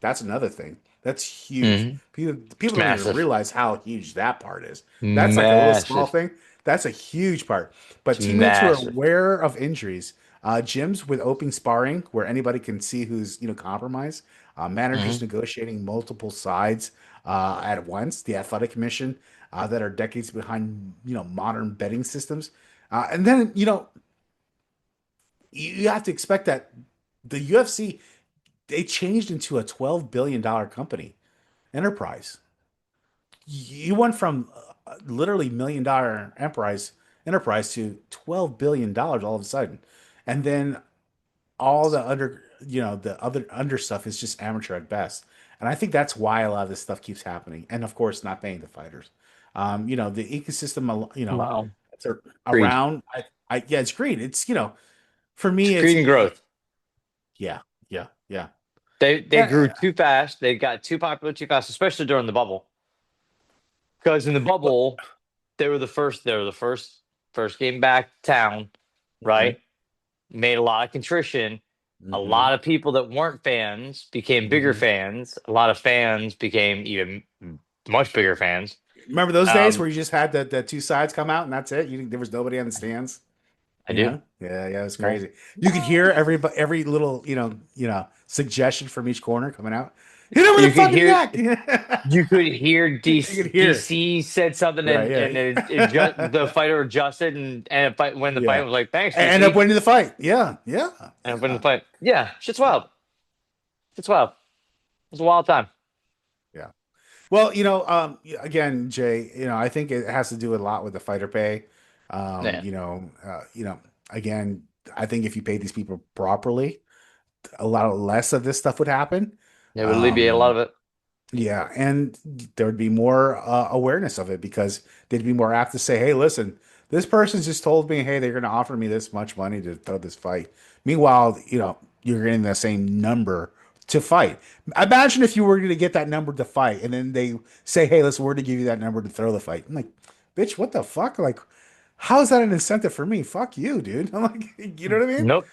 That's another thing. That's huge. People don't even realize how huge that part is. That's like a little small thing. That's a huge part. But teammates who are aware of injuries, gyms with open sparring where anybody can see who's compromised, managers negotiating multiple sides, at once. The Athletic Commission that are decades behind, modern betting systems, and then you have to expect that the UFC, they changed into a $12 billion company enterprise. You went from literally $1 million enterprise to $12 billion all of a sudden, and then all the the other under stuff is just amateur at best. And I think that's why a lot of this stuff keeps happening. And of course, not paying the fighters. The ecosystem, Wow. that's Greed. around. Yeah, it's greed. It's for me, It's greed and growth. Yeah, yeah. They grew too fast. They got too popular too fast, especially during the bubble. Because in the bubble, they were the first. They were the first game back to town, right? Made a lot of contrition. A lot of people that weren't fans became bigger fans. A lot of fans became even much bigger fans. Remember those days where you just had the two sides come out and that's it? There was nobody on the stands. I do. Yeah, it was crazy. You could hear every little suggestion from each corner coming out. Hit him with the fucking neck. You could hear DC said something and the fighter adjusted and when the fight was like, thanks. And end up winning the fight. Yeah. And winning the fight. Yeah, shit's wild. It's wild. It's a wild time. Yeah. Well, again, Jay, I think it has to do a lot with the fighter pay. Again, I think if you paid these people properly, a lot less of this stuff would happen. It would alleviate a lot of it. Yeah, and there would be more awareness of it because they'd be more apt to say, "Hey, listen, this person just told me, hey, they're going to offer me this much money to throw this fight." Meanwhile, you're getting the same number to fight. Imagine if you were going to get that number to fight, and then they say, "Hey, listen, we're going to give you that number to throw the fight." I'm like, "Bitch, what the fuck? Like, how is that an incentive for me? Fuck you, dude." I'm like, you know what I mean? Nope.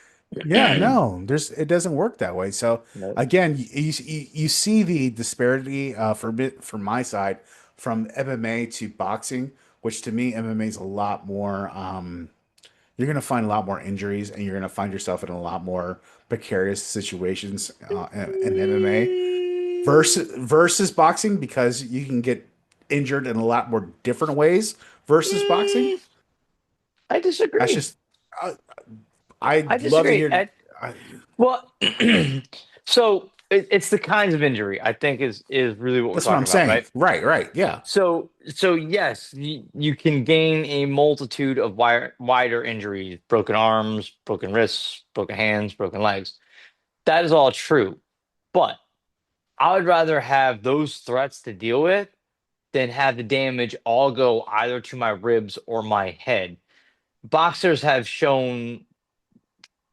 Yeah, no, it doesn't work that way. So again, you see the disparity from my side from MMA to boxing, which to me MMA is a lot more. You're going to find a lot more injuries, and you're going to find yourself in a lot more precarious situations in MMA versus boxing because you can get injured in a lot more different ways versus boxing. I disagree. That's just. I disagree. love to hear. Well, so it's the kinds of injury I think is really what That's we're what talking I'm about, saying. Right, yeah. So yes, you can gain a multitude of wider injuries: broken arms, broken wrists, broken hands, broken legs. That is all true, but I would rather have those threats to deal with than have the damage all go either to my ribs or my head. Boxers have shown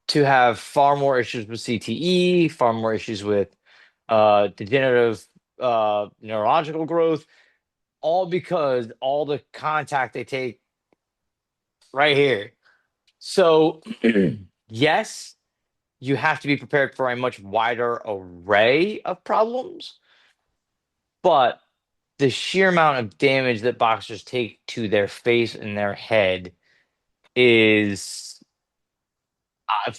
to have far more issues with CTE, far more issues with degenerative neurological growth, all because all the contact they take right here. So, yes, you have to be prepared for a much wider array of problems, but the sheer amount of damage that boxers take to their face and their head is...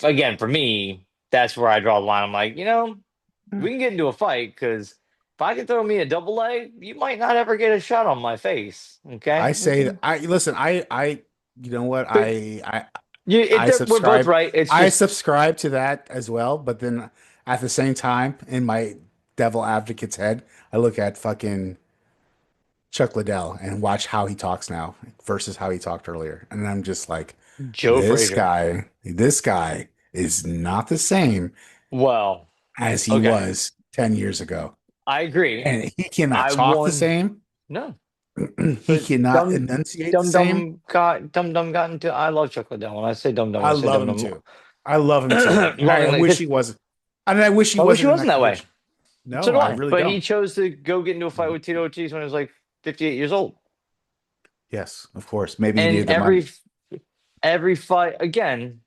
again, for me, that's where I draw the line. I'm like, we can get into a fight because if I can throw me a double leg, you might not ever get a shot on my face. Okay. I say that listen. You know what? I we're both right. I subscribe to that as well. But then at the same time, in my devil advocate's head, I look at fucking Chuck Liddell and watch how he talks now versus how he talked earlier, and I'm just like, this guy is not the same as he was 10 years ago. I agree. And he cannot talk the same. No. He cannot enunciate the same. Dum got into... I love Chuck Liddell. When I say Dum, I love him too. I love him too. I wish he wasn't. I wish he wasn't that way. No, so I really don't. But he chose to go get into a fight with Tito Ortiz when he was like 58 years old. Yes, of course. Maybe he needed the money. Every fight, again,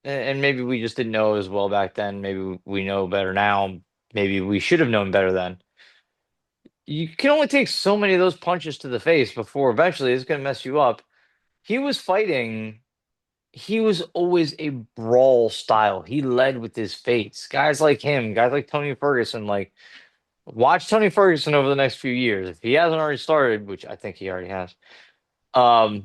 and maybe we just didn't know as well back then. Maybe we know better now. Maybe we should have known better then. You can only take so many of those punches to the face before eventually it's going to mess you up. He was fighting. He was always a brawl style. He led with his face. Guys like him, guys like Tony Ferguson, like Watch Tony Ferguson over the next few years. If he hasn't already started, which I think he already has, guys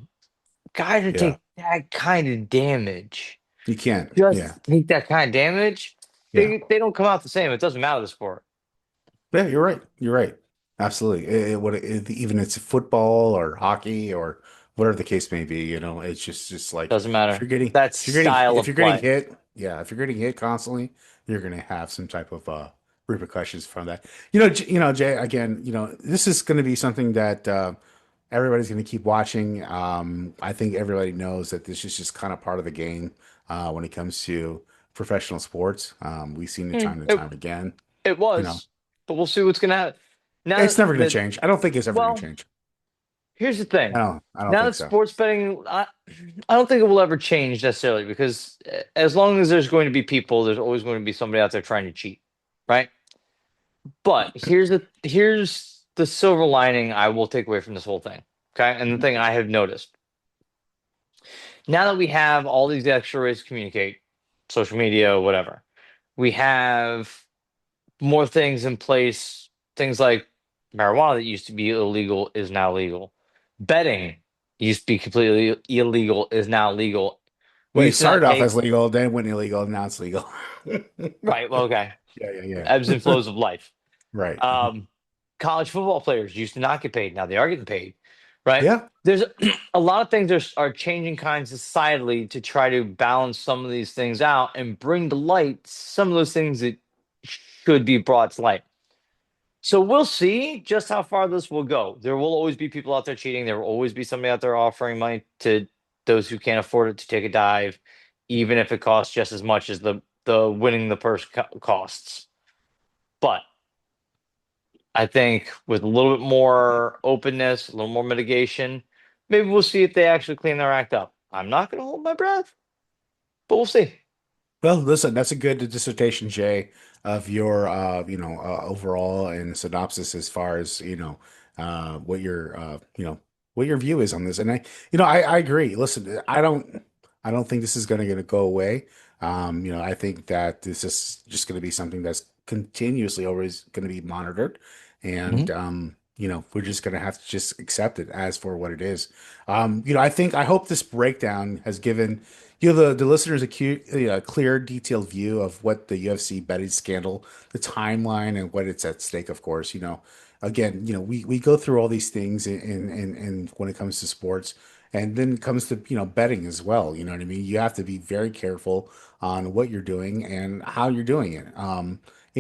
that Yeah. take that kind of damage, You can't. just Yeah. take that kind of damage, Yeah. they don't come out the same. It doesn't matter the sport. Yeah, you're right. You're right. Absolutely. Even it's football or hockey or whatever the case may be, it's just like Doesn't if matter. you're getting That's style if of you're getting play. hit, yeah, if you're getting hit constantly, you're going to have some type of repercussions from that. Jay, again, this is going to be something that everybody's going to keep watching. I think everybody knows that this is just kind of part of the game when it comes to professional sports. We've seen it time and time again. It was, but we'll see what's going to happen. Now It's never going that- to change. I don't think it's ever going to change. Here's the thing. I don't Now think that so. sports betting, I don't think it will ever change necessarily, because as long as there's going to be people, there's always going to be somebody out there trying to cheat, right? But here's the silver lining I will take away from this whole thing. Okay, and the thing I have noticed, now that we have all these extra ways to communicate, social media, whatever, we have more things in place. Things like marijuana that used to be illegal is now legal. Betting used to be completely illegal is now legal. Well, it used to not started off take- as legal, then went illegal, and now it's legal. right. Well, okay. Yeah. Ebbs and flows of life. Right. College football players used to not get paid. Now they are getting paid. Right. Yeah. There's a lot of things are changing kinds societally to try to balance some of these things out and bring to light some of those things that should be brought to light. So we'll see just how far this will go. There will always be people out there cheating. There will always be somebody out there offering money to those who can't afford it to take a dive, even if it costs just as much as the winning the purse costs. But I think with a little bit more openness, a little more mitigation, maybe we'll see if they actually clean their act up. I'm not going to hold my breath, but we'll see. Well, listen, that's a good dissertation, Jay, of your overall and synopsis as far as what your view is on this. And I agree. Listen, I don't think this is going to go away. I think that this is just going to be something that's continuously always going to be monitored, and we're just going to have to just accept it as for what it is. I hope this breakdown has given the listeners a clear, detailed view of what the UFC betting scandal, the timeline, and what it's at stake. Of course, again, we go through all these things in when it comes to sports, and then it comes to betting as well. You know what I mean? You have to be very careful on what you're doing and how you're doing it.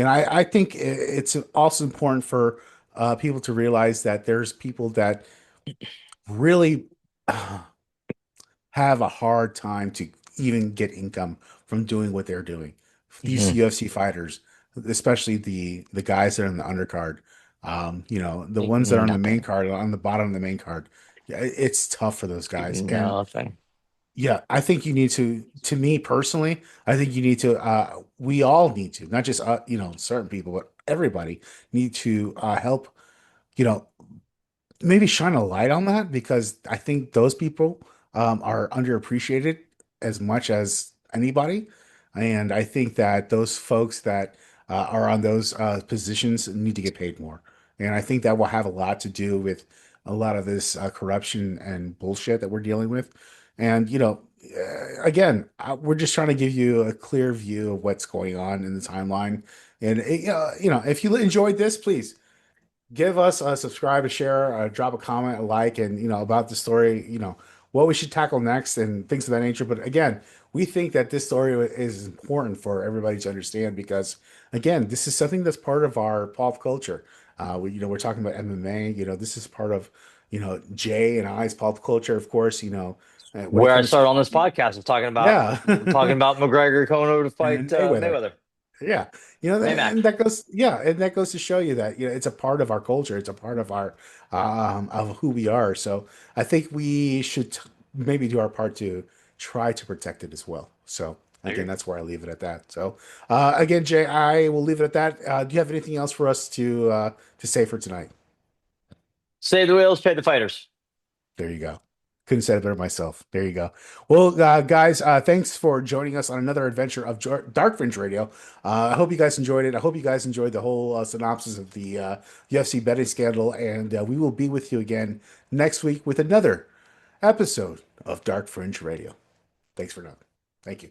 I think it's also important for people to realize that there's people that really have a hard time to even get income from doing what they're doing. These UFC fighters, especially the guys that are in the undercard, the ones that are on the main card, on the bottom of the main card, it's tough for those guys. Nothing. Yeah, I think you need to me personally, I think you need to, we all need to, not just, certain people, but everybody need to help, maybe shine a light on that, because I think those people are underappreciated as much as anybody. And I think that those folks that are on those positions need to get paid more. And I think that will have a lot to do with a lot of this corruption and bullshit that we're dealing with. And, again, we're just trying to give you a clear view of what's going on in the timeline. And, if you enjoyed this, please give us a subscribe, a share, drop a comment, a like, and, about the story, what we should tackle next and things of that nature. But again, we think that this story is important for everybody to understand, because, again, this is something that's part of our pop culture. We're talking about MMA. This is part of, Jay and I's pop culture, of course. Where I started on this podcast of talking about McGregor going over to fight Mayweather. Yeah, and that goes to show you that it's a part of our culture. It's a part of our of who we are. So I think we should maybe do our part to try to protect it as well. So again, that's where I leave it at that. So again, Jay, I will leave it at that. Do you have anything else for us to say for tonight? Save the whales, pay the fighters. There you go. Couldn't have said it better myself. There you go. Well, guys, thanks for joining us on another adventure of Dark Fringe Radio. I hope you guys enjoyed it. I hope you guys enjoyed the whole synopsis of the UFC Betting Scandal, and we will be with you again next week with another episode of Dark Fringe Radio. Thanks for now. Thank you.